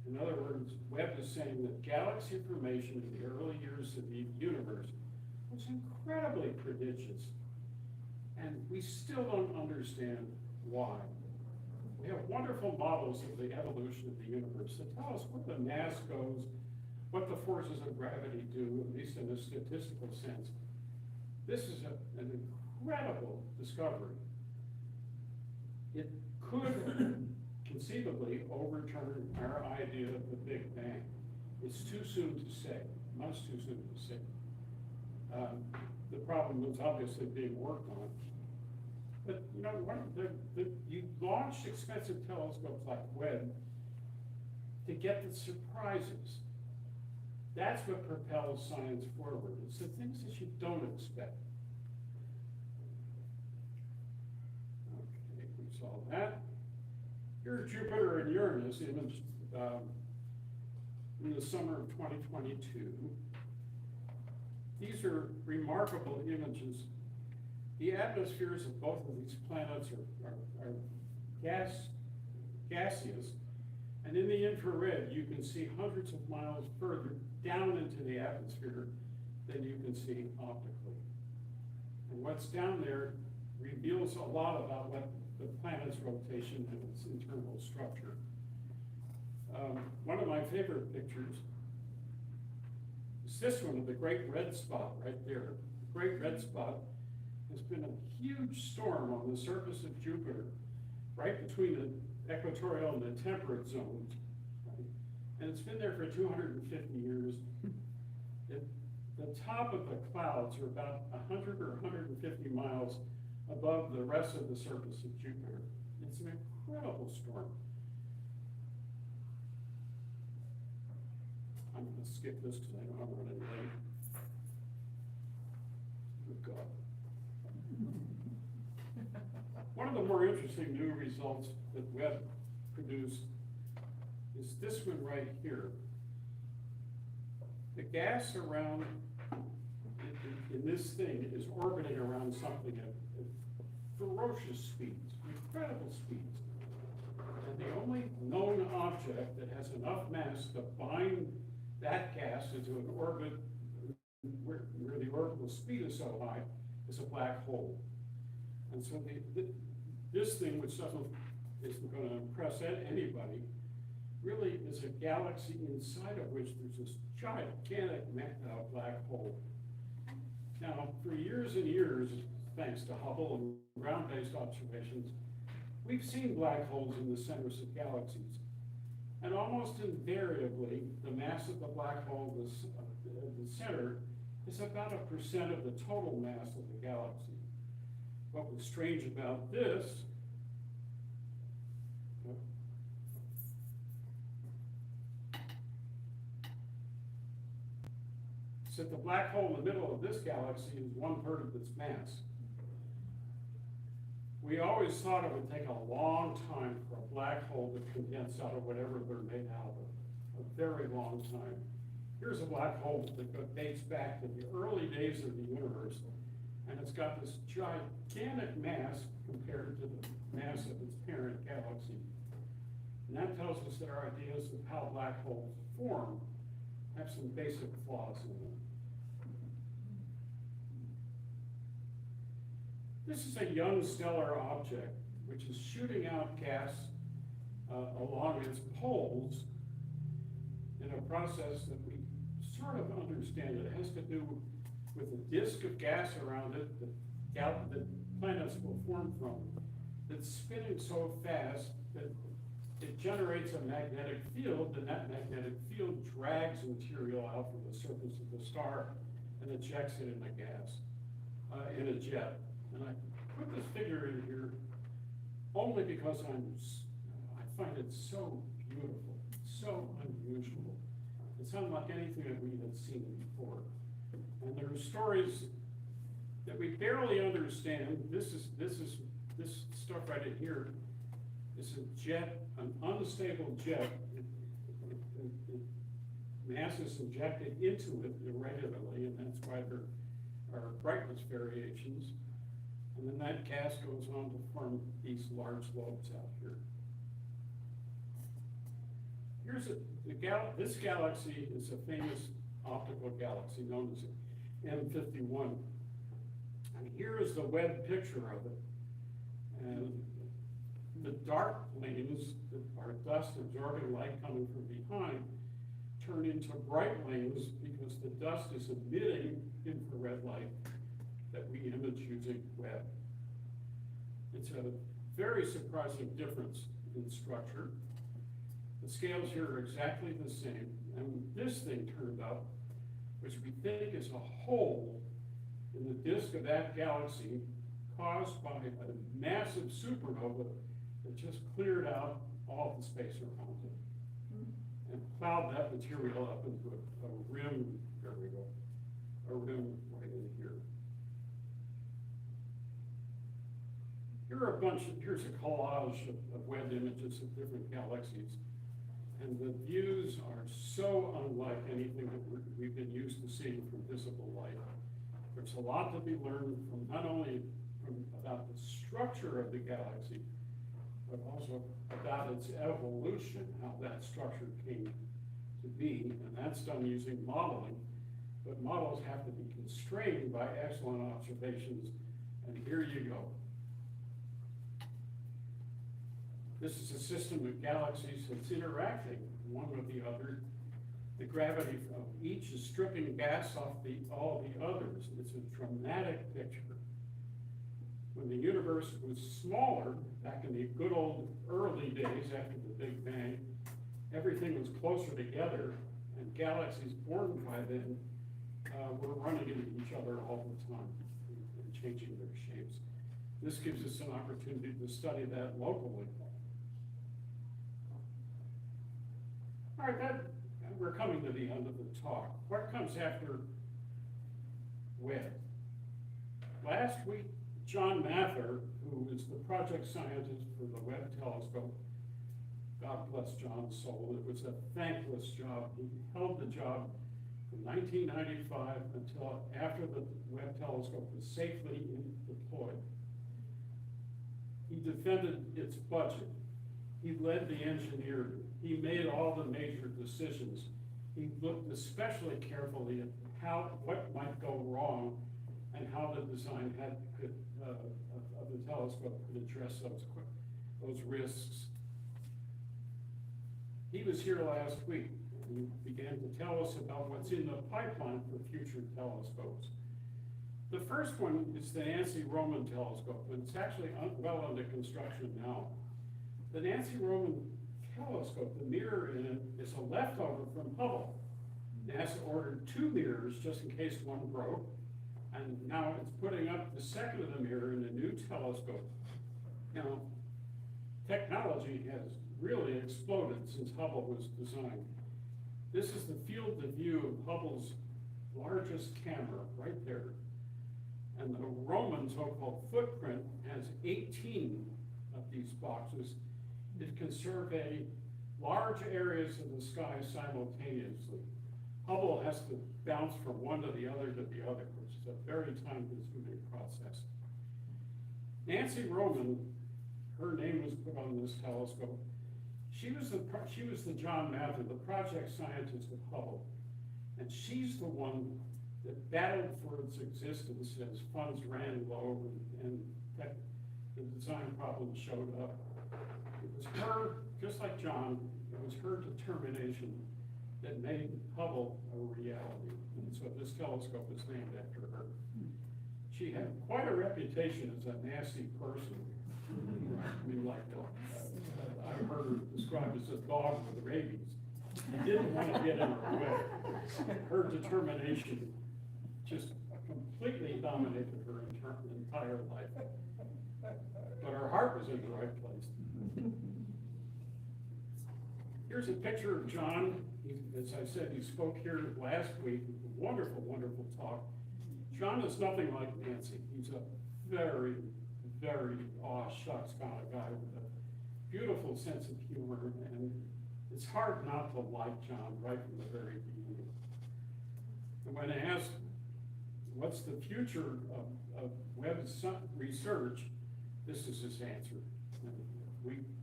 Speaker 4: In other words, Webb is saying that galaxy formation in the early years of the universe was incredibly prodigious, and we still don't understand why. We have wonderful models of the evolution of the universe that tell us where the mass goes, what the forces of gravity do, at least in a statistical sense. This is an incredible discovery. It could conceivably overturn our idea of the Big Bang. It's too soon to say, much too soon to say. The problem is obviously being worked on. But you know, you launch expensive telescopes like Webb to get the surprises. That's what propels science forward. It's the things that you don't expect. Okay, we saw that. Here's Jupiter and Uranus imaged in the summer of 2022. These are remarkable images. The atmospheres of both of these planets are gaseous, and in the infrared you can see hundreds of miles further down into the atmosphere than you can see optically. And what's down there reveals a lot about what the planet's rotation and its internal structure. One of my favorite pictures is this one of the Great Red Spot right there. The Great Red Spot has been a huge storm on the surface of Jupiter, right between the equatorial and the temperate zones. Right? And it's been there for 250 years. The top of the clouds are about 100 or 150 miles above the rest of the surface of Jupiter. It's an incredible storm. I'm going to skip this because I know I'm running late. Good God. One of the more interesting new results that Webb produced is this one right here. The gas around in this thing is orbiting around something at ferocious speeds, incredible speeds. And the only known object that has enough mass to bind that gas into an orbit where the orbital speed is so high is a black hole. And so this thing, which isn't going to impress anybody, really is a galaxy inside of which there's this gigantic black hole. Now, for years and years, thanks to Hubble and ground-based observations, we've seen black holes in the centers of galaxies. And almost invariably, the mass of the black hole, the center, is about 1% of the total mass of the galaxy. What was strange about this So the black hole in the middle of this galaxy is 1/3 of its mass. We always thought it would take a long time for a black hole to condense out of whatever they're made out of, a very long time. Here's a black hole that dates back to the early days of the universe, and it's got this gigantic mass compared to the mass of its parent galaxy. And that tells us that our ideas of how black holes form have some basic flaws in them. This is a young stellar object which is shooting out gas along its poles in a process that we sort of understand. It has to do with a disk of gas around it that planets will form from, that's spinning so fast that it generates a magnetic field, and that magnetic field drags material out from the surface of the star and ejects it in a gas, in a jet. And I put this figure in here only because I find it so beautiful, so unusual. It's unlike anything that we had seen before. And there are stories that we barely understand. This stuff right in here is a jet, an unstable jet. Mass is injected into it irregularly, and that's why there are brightness variations. And then that gas goes on to form these large lobes out here. This galaxy is a famous optical galaxy known as M51. And here is the Webb picture of it. And the dark lanes that are dust absorbing light coming from behind turn into bright lanes because the dust is emitting infrared light that we image using Webb. It's a very surprising difference in structure. The scales here are exactly the same, and this thing turned up, which we think is a hole in the disk of that galaxy caused by a massive supernova that just cleared out all the space around it and plowed that material up into a rim. There we go, a rim right in here. Here's a collage of Webb images of different galaxies. And the views are so unlike anything that we've been used to seeing from visible light. There's a lot to be learned from not only about the structure of the galaxy, but also about its evolution, how that structure came to be, and that's done using modeling. But models have to be constrained by excellent observations, and here you go. This is a system of galaxies that's interacting one with the other. The gravity of each is stripping gas off all the others. It's a dramatic picture. When the universe was smaller, back in the good old early days after the Big Bang, everything was closer together, and galaxies born by then were running into each other all the time and changing their shapes. This gives us an opportunity to study that locally. All right, we're coming to the end of the talk. What comes after Webb? Last week, John Mather, who is the project scientist for the Webb Telescope, God bless John's soul, it was a thankless job. He held the job from 1995 until after the Webb Telescope was safely deployed. He defended its budget. He led the engineering. He made all the major decisions. He looked especially carefully at what might go wrong and how the design of the telescope could address those risks. He was here last week and he began to tell us about what's in the pipeline for future telescopes. The first one is the Nancy Roman telescope, and it's actually well under construction now. The Nancy Roman telescope, the mirror in it, is a leftover from Hubble. NASA ordered 2 mirrors just in case one broke, and now it's putting up the second of the mirror in a new telescope. Now, technology has really exploded since Hubble was designed. This is the field of view of Hubble's largest camera, right there. And the Roman so-called footprint has 18 of these boxes. It can survey large areas of the sky simultaneously. Hubble has to bounce from one to the other, which is a very time-consuming process. Nancy Roman, her name was put on this telescope. She was the John Mather, the project scientist at Hubble. And she's the one that battled for its existence as funds ran low and the design problems showed up. It was her, just like John, it was her determination that made Hubble a reality. And so this telescope is named after her. She had quite a reputation as a nasty person. I mean, like, I've heard her described as a dog with rabies. Didn't want to get in her way. Her determination just completely dominated her entire life. But her heart was in the right place. Here's a picture of John. As I said, he spoke here last week. Wonderful, wonderful talk. John is nothing like Nancy. He's a very, very aw-shucks kind of guy with a beautiful sense of humor, and it's hard not to like John right from the very beginning. And when asked, what's the future of Webb research, this is his answer.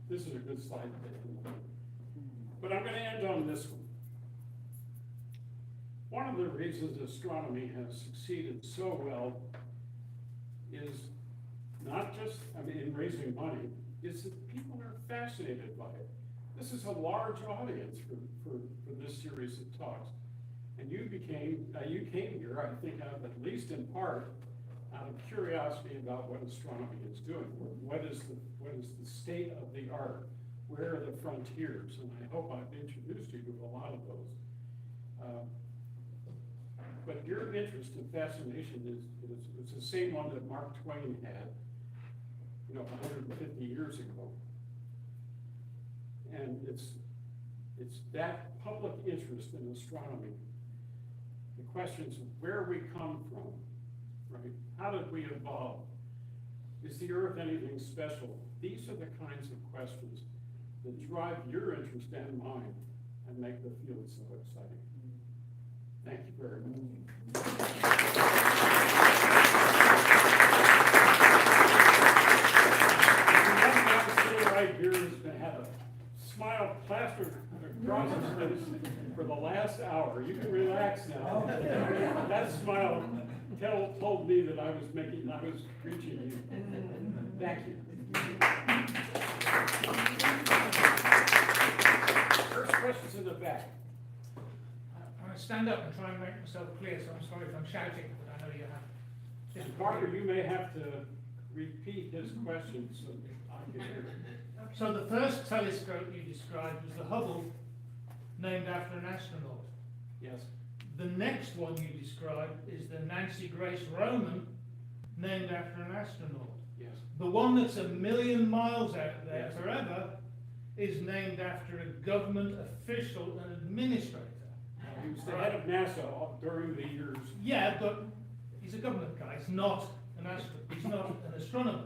Speaker 4: This is a good slide to end on. But I'm going to end on this one. One of the reasons astronomy has succeeded so well is not just, in raising money, is that people are fascinated by it. This is a large audience for this series of talks. And you came here, I think, at least in part, out of curiosity about what astronomy is doing. What is the state of the art? Where are the frontiers? And I hope I've introduced you to a lot of those. But your interest and fascination is the same one that Mark Twain had, 150 years ago. And it's that public interest in astronomy, the questions of where we come from, right? How did we evolve? Is the Earth anything special? These are the kinds of questions that drive your interest and mine and make the field so exciting. Thank you very much. Right here is going to have a smile plastered across his face for the last hour. You can relax now. That smile told me that I was reaching you. Thank you. First questions in the back.
Speaker 5: I'm going to stand up and try and make myself clear, so I'm sorry if I'm shouting, but I know you have.
Speaker 4: Mr. Parker, you may have to repeat his question so I can hear it.
Speaker 5: So the first telescope you described was the Hubble, named after an astronaut.
Speaker 4: Yes.
Speaker 5: The next one you described is the Nancy Grace Roman, named after an astronaut.
Speaker 4: Yes.
Speaker 5: The one that's 1 million miles out there
Speaker 4: Yes.
Speaker 5: forever is named after a government official and administrator.
Speaker 4: He was the head of NASA during the years.
Speaker 5: Yeah, but he's a government guy. He's not He's not an astronomer.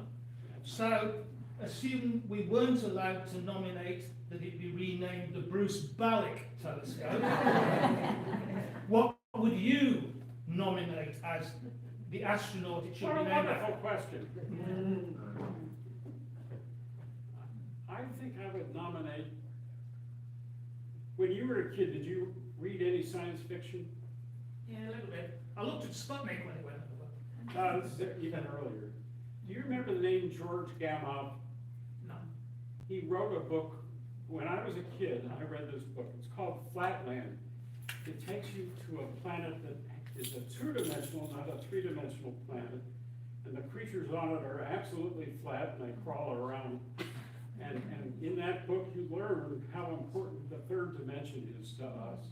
Speaker 5: So, assume we weren't allowed to nominate that it be renamed the Bruce Balick Telescope. What would you nominate as the astronaut it should
Speaker 4: What
Speaker 5: be
Speaker 4: a
Speaker 5: named
Speaker 4: wonderful
Speaker 5: after?
Speaker 4: question. I think I would nominate. When you were a kid, did you read any science fiction?
Speaker 5: Yeah, a little bit. I looked at Sputnik when it went over.
Speaker 4: This is even earlier. Do you remember the name George Gamow?
Speaker 5: No.
Speaker 4: He wrote a book. When I was a kid, I read this book. It's called Flatland. It takes you to a planet that is a two-dimensional, not a three-dimensional planet. And the creatures on it are absolutely flat, and they crawl around. And in that book, you learn how important the third dimension is to us.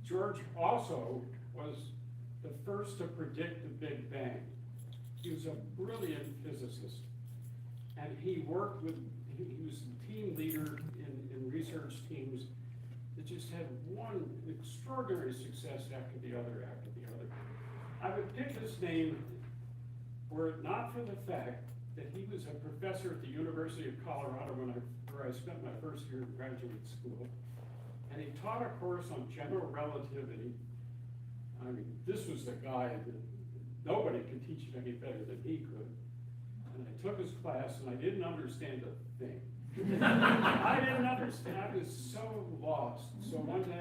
Speaker 4: George also was the first to predict the Big Bang. He was a brilliant physicist. And he he was the team leader in research teams that just had one extraordinary success after the other after the other. I would pick his name were it not for the fact that he was a professor at the University of Colorado where I spent my first year of graduate school. And he taught a course on general relativity. I mean, this was the guy that nobody could teach it any better than he could. And I took his class and I didn't understand a thing. I didn't understand, I was so lost. So one day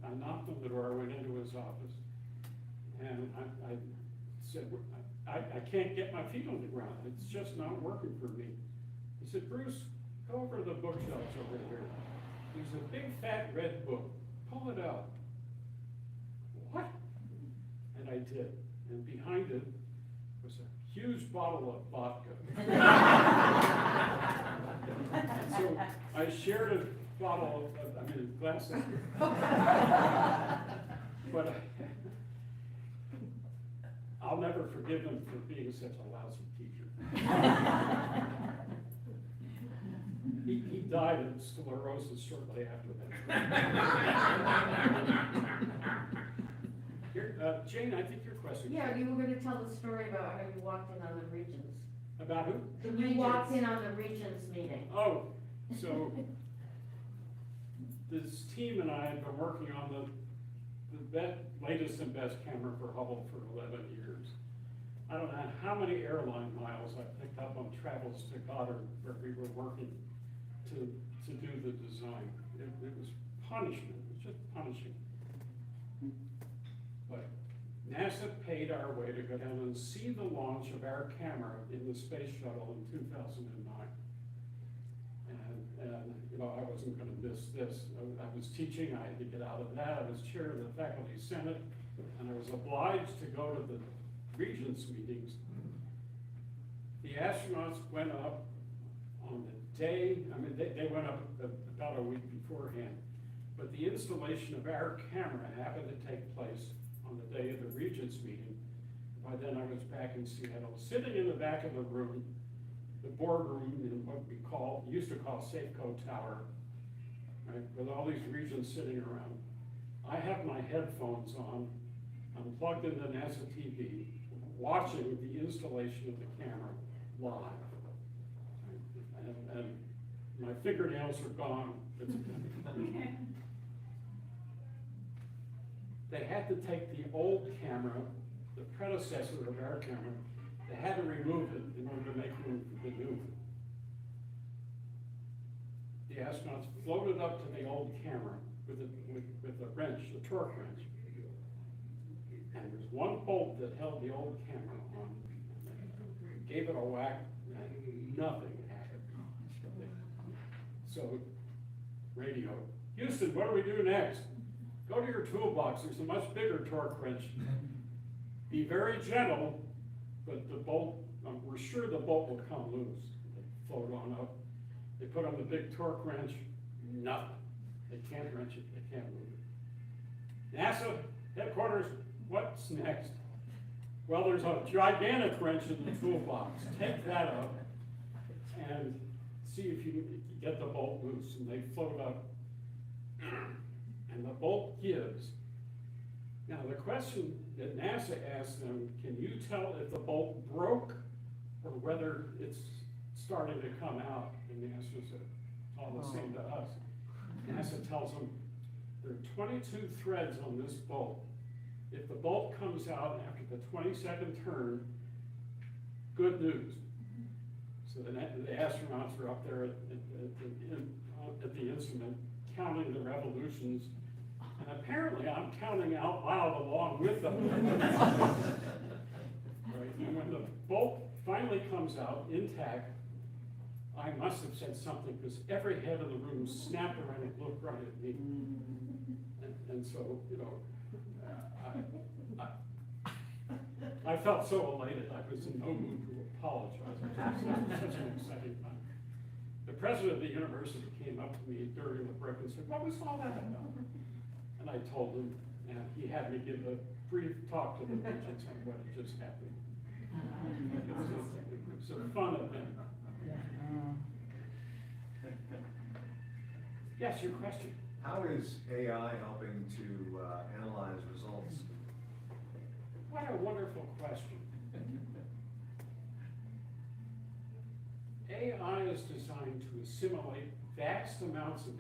Speaker 4: I knocked on the door, I went into his office. And I said, I can't get my feet on the ground. It's just not working for me. He said, Bruce, go over to the bookshelves over here. There's a big fat red book. Pull it out. What? And I did. And behind it was a huge bottle of vodka. And so I shared a bottle of, a glass of, but I'll never forgive him for being such a lousy teacher. He died of sclerosis shortly after that. Here, Jane, I think your question.
Speaker 2: Yeah, you were gonna tell the story about how you walked in on the Regents.
Speaker 4: About who?
Speaker 2: You walked in on the Regents meeting.
Speaker 4: Oh, so this team and I have been working on the latest and best camera for Hubble for 11 years. I don't know how many airline miles I picked up on travels to Goddard where we were working to do the design. It was punishment, it was just punishing. But NASA paid our way to go down and see the launch of our camera in the space shuttle in 2009. And you know, I wasn't going to miss this. I was teaching, I had to get out of that. I was chair of the faculty senate, and I was obliged to go to the regents meetings. The astronauts went up on the day, they went up about a week beforehand, but the installation of our camera happened to take place on the day of the regents meeting. By then I was back in Seattle, sitting in the back of the room, the boardroom in what we used to call Safeco Tower, right, with all these regents sitting around. I have my headphones on, I'm plugged into NASA TV, watching the installation of the camera live. And my fingernails are gone. They had to take the old camera, the predecessor of our camera, they had to remove it in order to make room for the new one. The astronauts floated up to the old camera with a wrench, a torque wrench. And there's one bolt that held the old camera on. Gave it a whack, and nothing happened. So, radio, Houston, what do we do next? Go to your toolbox, there's a much bigger torque wrench. Be very gentle, but the bolt, we're sure the bolt will come loose. They float on up. They put on the big torque wrench, nothing. They can't wrench it, they can't move it. NASA headquarters, what's next? Well, there's a gigantic wrench in the toolbox. Take that up and see if you can get the bolt loose. And they float up, and the bolt gives. Now, the question that NASA asked them, can you tell if the bolt broke or whether it's starting to come out? And the answer is all the same to us. NASA tells them there are 22 threads on this bolt. If the bolt comes out after the 22nd turn, good news. So the astronauts are up there at the instrument counting the revolutions, and apparently I'm counting out loud along with them. Right? And when the bolt finally comes out intact, I must have said something because every head in the room snapped around and looked right at me. And so, you know, I felt so elated, I was in no mood to apologize. It was such an exciting time. The president of the university came up to me during the break and said, what was all that about? And I told him, and he had me give a brief talk to the regents on what had just happened. It was a fun event. Yes, your question.
Speaker 6: How is AI helping to analyze results?
Speaker 4: What a wonderful question. AI is designed to assimilate vast amounts of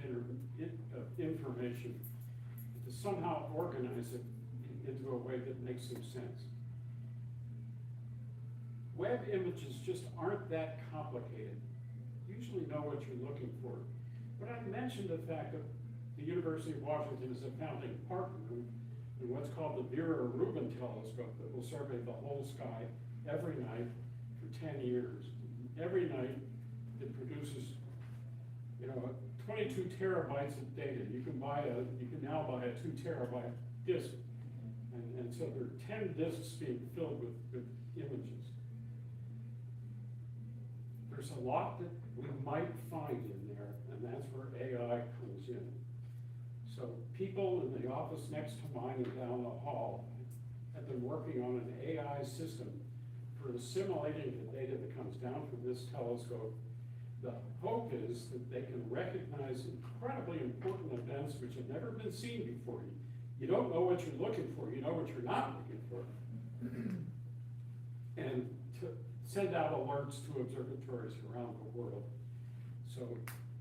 Speaker 4: information, to somehow organize it into a way that makes some sense. Web images just aren't that complicated. You usually know what you're looking for. But I mentioned the fact that the University of Washington is a founding partner in what's called the Rubin Telescope that will survey the whole sky every night for 10 years. Every night it produces, 22 terabytes of data. You can now buy a 2 terabyte disk. And so there are 10 disks being filled with images. There's a lot that we might find in there, and that's where AI comes in. So people in the office next to mine and down the hall have been working on an AI system for assimilating the data that comes down from this telescope. The hope is that they can recognize incredibly important events which have never been seen before. You don't know what you're looking for, you know what you're not looking for. And to send out alerts to observatories around the world. So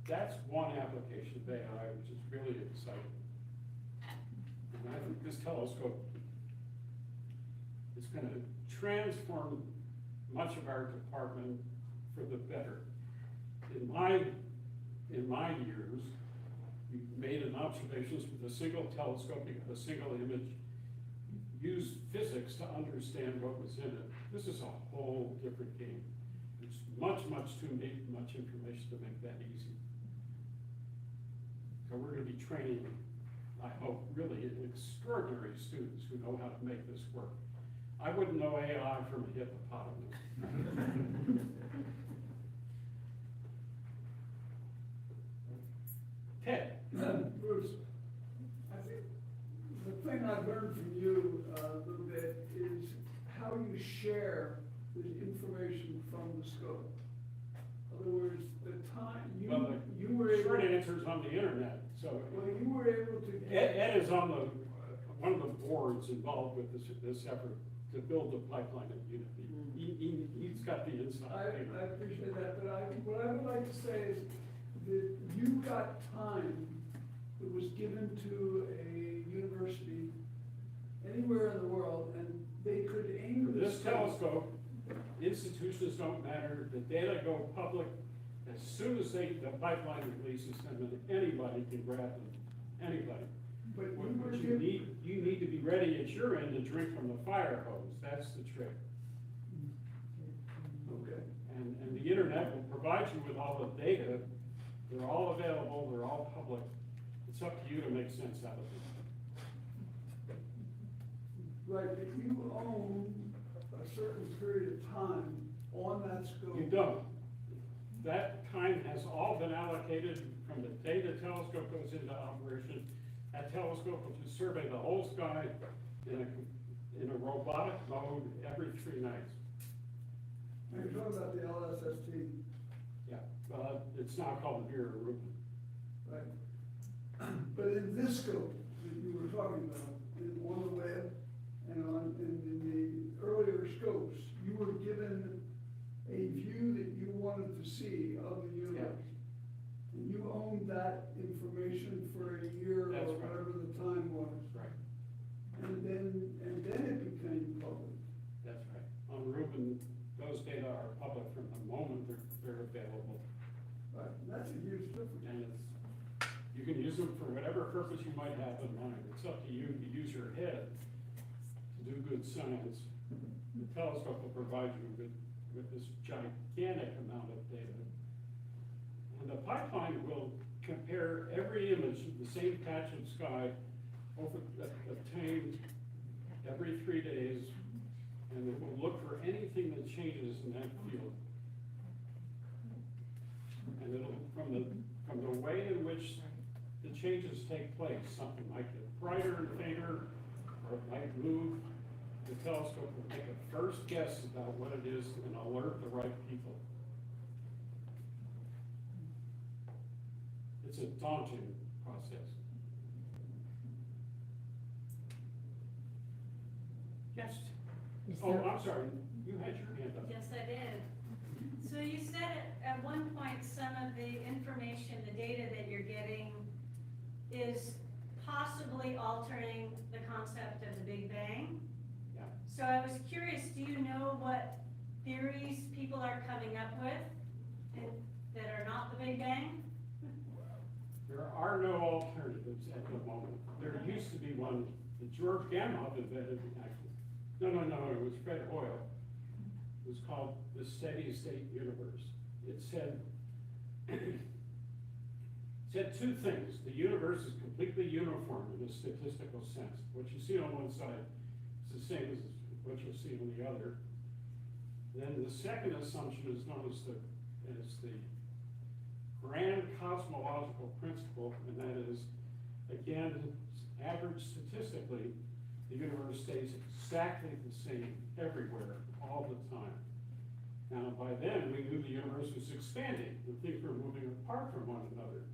Speaker 4: that's one application of AI, which is really exciting. And I think this telescope is going to transform much of our department for the better. In my years, you made an observations with a single telescope, you got a single image, use physics to understand what was in it. This is a whole different game. There's much too much information to make that easy. So we're going to be training, I hope, really extraordinary students who know how to make this work. I wouldn't know AI from a hippopotamus. Ted.
Speaker 7: Bruce, I think the thing I've learned from you a little bit is how you share the information from the scope. In other words, the time you were able.
Speaker 4: Short answers on the internet. So
Speaker 7: Well, you were able to
Speaker 4: Ed is on one of the boards involved with this effort to build the pipeline at Unity. He's got the inside.
Speaker 7: I appreciate that, but what I would like to say is that you got time that was given to a university anywhere in the world, and they could aim
Speaker 4: This telescope, institutions don't matter, the data go public as soon as the pipeline releases them, and anybody can grab them, anybody.
Speaker 7: But
Speaker 4: What you need to be ready at your end to drink from the fire hose, that's the trick.
Speaker 7: Okay.
Speaker 4: And the internet will provide you with all the data, they're all available, they're all public. It's up to you to make sense out of it.
Speaker 7: Right, but you own a certain period of time on that scope.
Speaker 4: You don't. That time has all been allocated from the day the telescope goes into operation. That telescope will just survey the whole sky in a robotic mode every 3 nights.
Speaker 7: Now you're talking about the LSST,
Speaker 4: Yeah, it's now called the Rubin.
Speaker 7: right? But in this scope that you were talking about, on the web and in the earlier scopes, you were given a view that you wanted to see of the universe. And you owned that information for a year
Speaker 4: That's
Speaker 7: or
Speaker 4: right.
Speaker 7: whatever the time was.
Speaker 4: Right.
Speaker 7: And then it became public.
Speaker 4: That's right. On Rubin, those data are public from the moment they're available.
Speaker 7: Right, that's a huge difference.
Speaker 4: And you can use them for whatever purpose you might have in mind. It's up to you to use your head to do good science. The telescope will provide you with this gigantic amount of data. And the pipeline will compare every image of the same patch of sky obtained every 3 days, and it will look for anything that changes in that field. And it'll, from the way in which the changes take place, something might get brighter and fainter, or it might move, the telescope will take a first guess about what it is and alert the right people. It's a daunting process. Yes. Oh, I'm sorry, you had your hand up.
Speaker 3: Yes, I did. So you said at one point, some of the information, the data that you're getting is possibly altering the concept of the Big Bang.
Speaker 4: Yeah.
Speaker 3: So I was curious, do you know what theories people are coming up with that are not the Big Bang?
Speaker 4: There are no alternatives at the moment. There used to be one that George Gamow invented, actually. No, it was Fred Hoyle. It was called the steady state universe. It said, two things. The universe is completely uniform in a statistical sense. What you see on one side is the same as what you'll see on the other. Then the second assumption is known as the grand cosmological principle, and that is, again, average statistically, the universe stays exactly the same everywhere, all the time. Now, by then, we knew the universe was expanding, and things were moving apart from one another.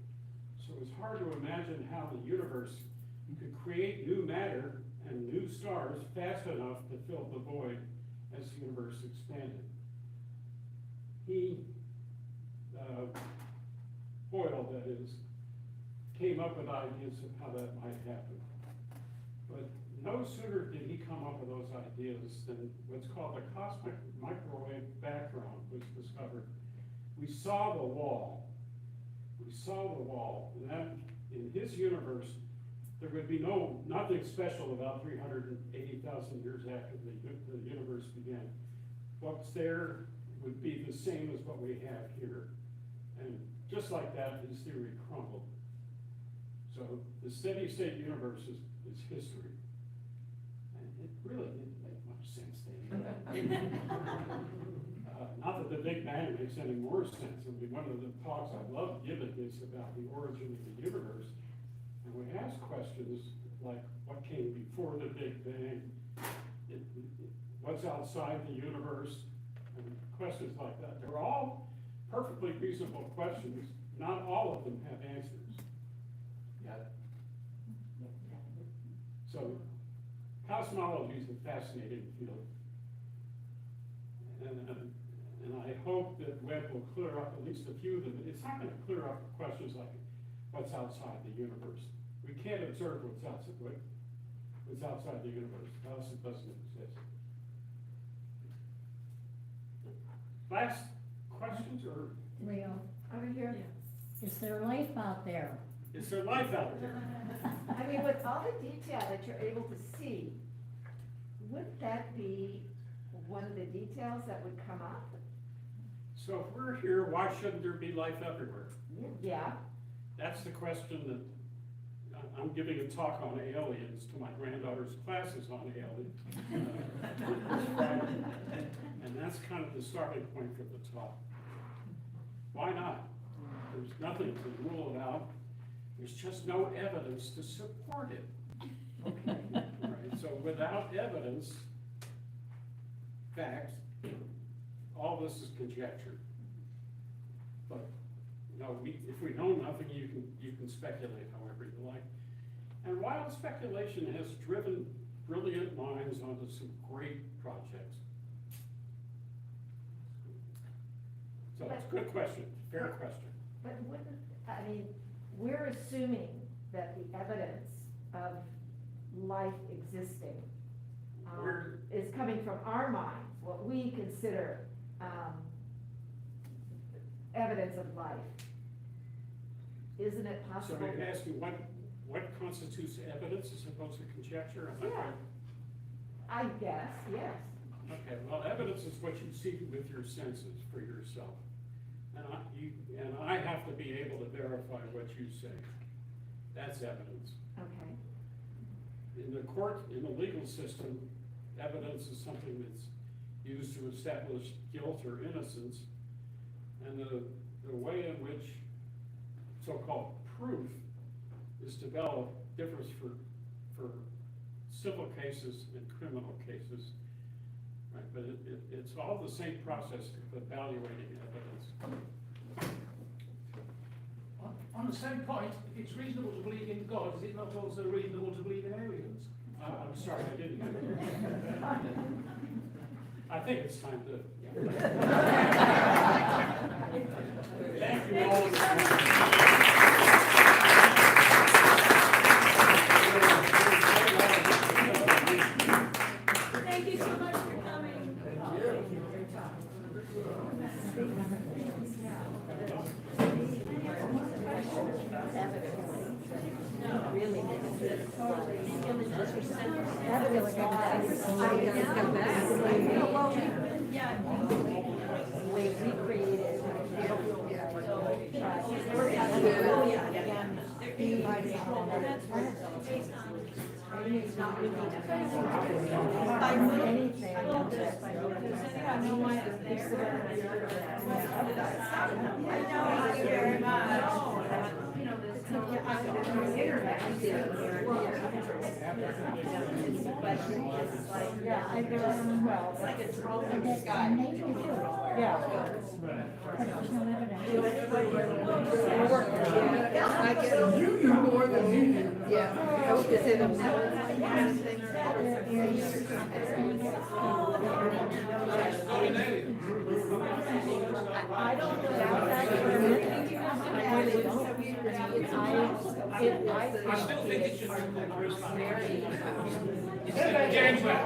Speaker 4: So it was hard to imagine how the universe could create new matter and new stars fast enough to fill the void as the universe expanded. Hoyle, that is, came up with ideas of how that might happen. But no sooner did he come up with those ideas than what's called the cosmic microwave background was discovered. We saw the wall. And that, in his universe, there would be nothing special about 380,000 years after the universe began. What's there would be the same as what we have here. And just like that, his theory crumbled. So the steady state universe is history. And it really didn't make much sense then. Not that the Big Bang makes any more sense. I mean, one of the talks I love giving is about the origin of the universe. And we ask questions like, what came before the Big Bang? What's outside the universe? And questions like that. They're all perfectly reasonable questions. Not all of them have answers. So cosmology is a fascinating field. And I hope that Webb will clear up at least a few of them. It's not going to clear up questions like what's outside the universe. We can't observe what's outside the universe. Thus, it doesn't exist. Last questions or?
Speaker 1: Leo, over here, is there life out there?
Speaker 4: Is there life out there?
Speaker 1: I mean, with all the detail that you're able to see, wouldn't that be one of the details that would come up?
Speaker 4: So if we're here, why shouldn't there be life everywhere?
Speaker 1: Yeah.
Speaker 4: That's the question that I'm giving a talk on aliens to my granddaughter's classes on aliens. And that's kind of the starting point for the talk. Why not? There's nothing to rule it out. There's just no evidence to support it. Okay. Right. So without evidence, facts, all this is conjecture. But if we know nothing, you can speculate however you like. And wild speculation has driven brilliant minds onto some great projects. So it's a good question, fair question.
Speaker 1: But wouldn't, I mean, we're assuming that the evidence of life existing is coming from our minds, what we consider evidence of life. Isn't it
Speaker 4: So
Speaker 1: possible?
Speaker 4: you're asking what constitutes evidence as opposed to conjecture?
Speaker 1: Yeah. I guess, yes.
Speaker 4: Okay, well, evidence is what you see with your senses for yourself. And I have to be able to verify what you say. That's evidence.
Speaker 1: Okay.
Speaker 4: In the court, in the legal system, evidence is something that's used to establish guilt or innocence. And the way in which so-called proof is developed differs for civil cases and criminal cases. Right, but it's all the same process of evaluating evidence.
Speaker 5: on the same point, if it's reasonable to believe in God, is it not also reasonable to believe in aliens?
Speaker 4: I'm sorry, I didn't get it. I think it's time to. Thank you all.
Speaker 3: Thank you so much for coming. Yeah.
Speaker 1: We recreated. Yeah, I do, well, it's like it's all in the sky. Yeah.
Speaker 8: I get you do more than you do. Yeah. I was gonna say the
Speaker 1: I don't know that for a minute. I really don't.
Speaker 5: I still think it should be James Webb.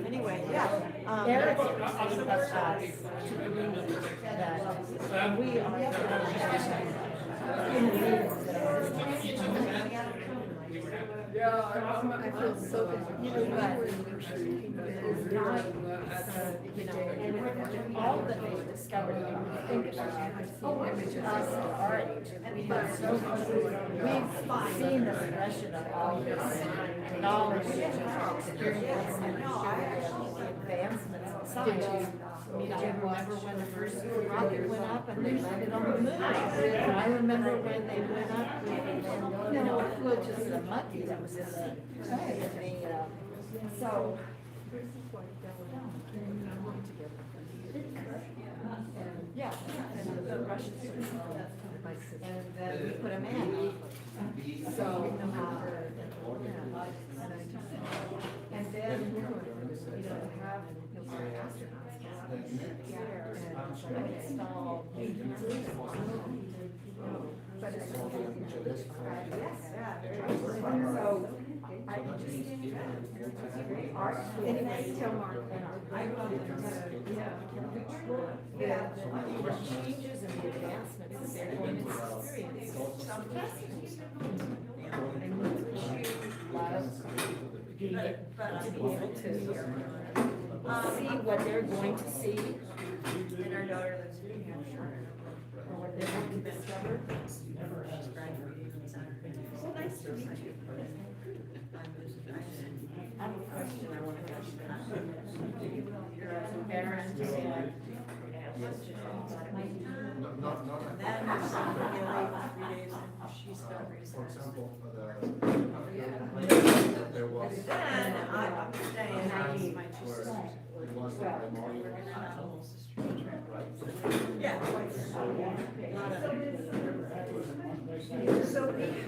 Speaker 1: Anyway, yeah. Eric, we are in the meetings that are.
Speaker 8: Yeah, I feel so good.
Speaker 1: You know, but it's not, you know, and all that they've discovered, I think about us at our age, we've seen the progression of all this knowledge and experience and advancements in science. Did you remember when the first rocket went up and they landed on the moon? And I remember when they went up and, you know, it flew just a monkey that was in the, so. Yeah, and the Russians, and then we put him in. So, and then, you know, have astronauts here and install. But it's yes, yeah, so I just art anyway, tell Mark and I yeah, the changes and the advancements that they're going to experience. And we love being able to see what they're going to see. And our daughter lives in New Hampshire. Or what they're going to discover. Well, nice to meet you. I have a question I want to ask you. You're a veteran and then there's somebody like 3 days and she's got
Speaker 6: For
Speaker 1: reasons.
Speaker 6: example,
Speaker 1: Then
Speaker 6: there was.
Speaker 1: I'm staying, and I need my two sisters.
Speaker 6: It was the memorial.
Speaker 1: Yeah. So we had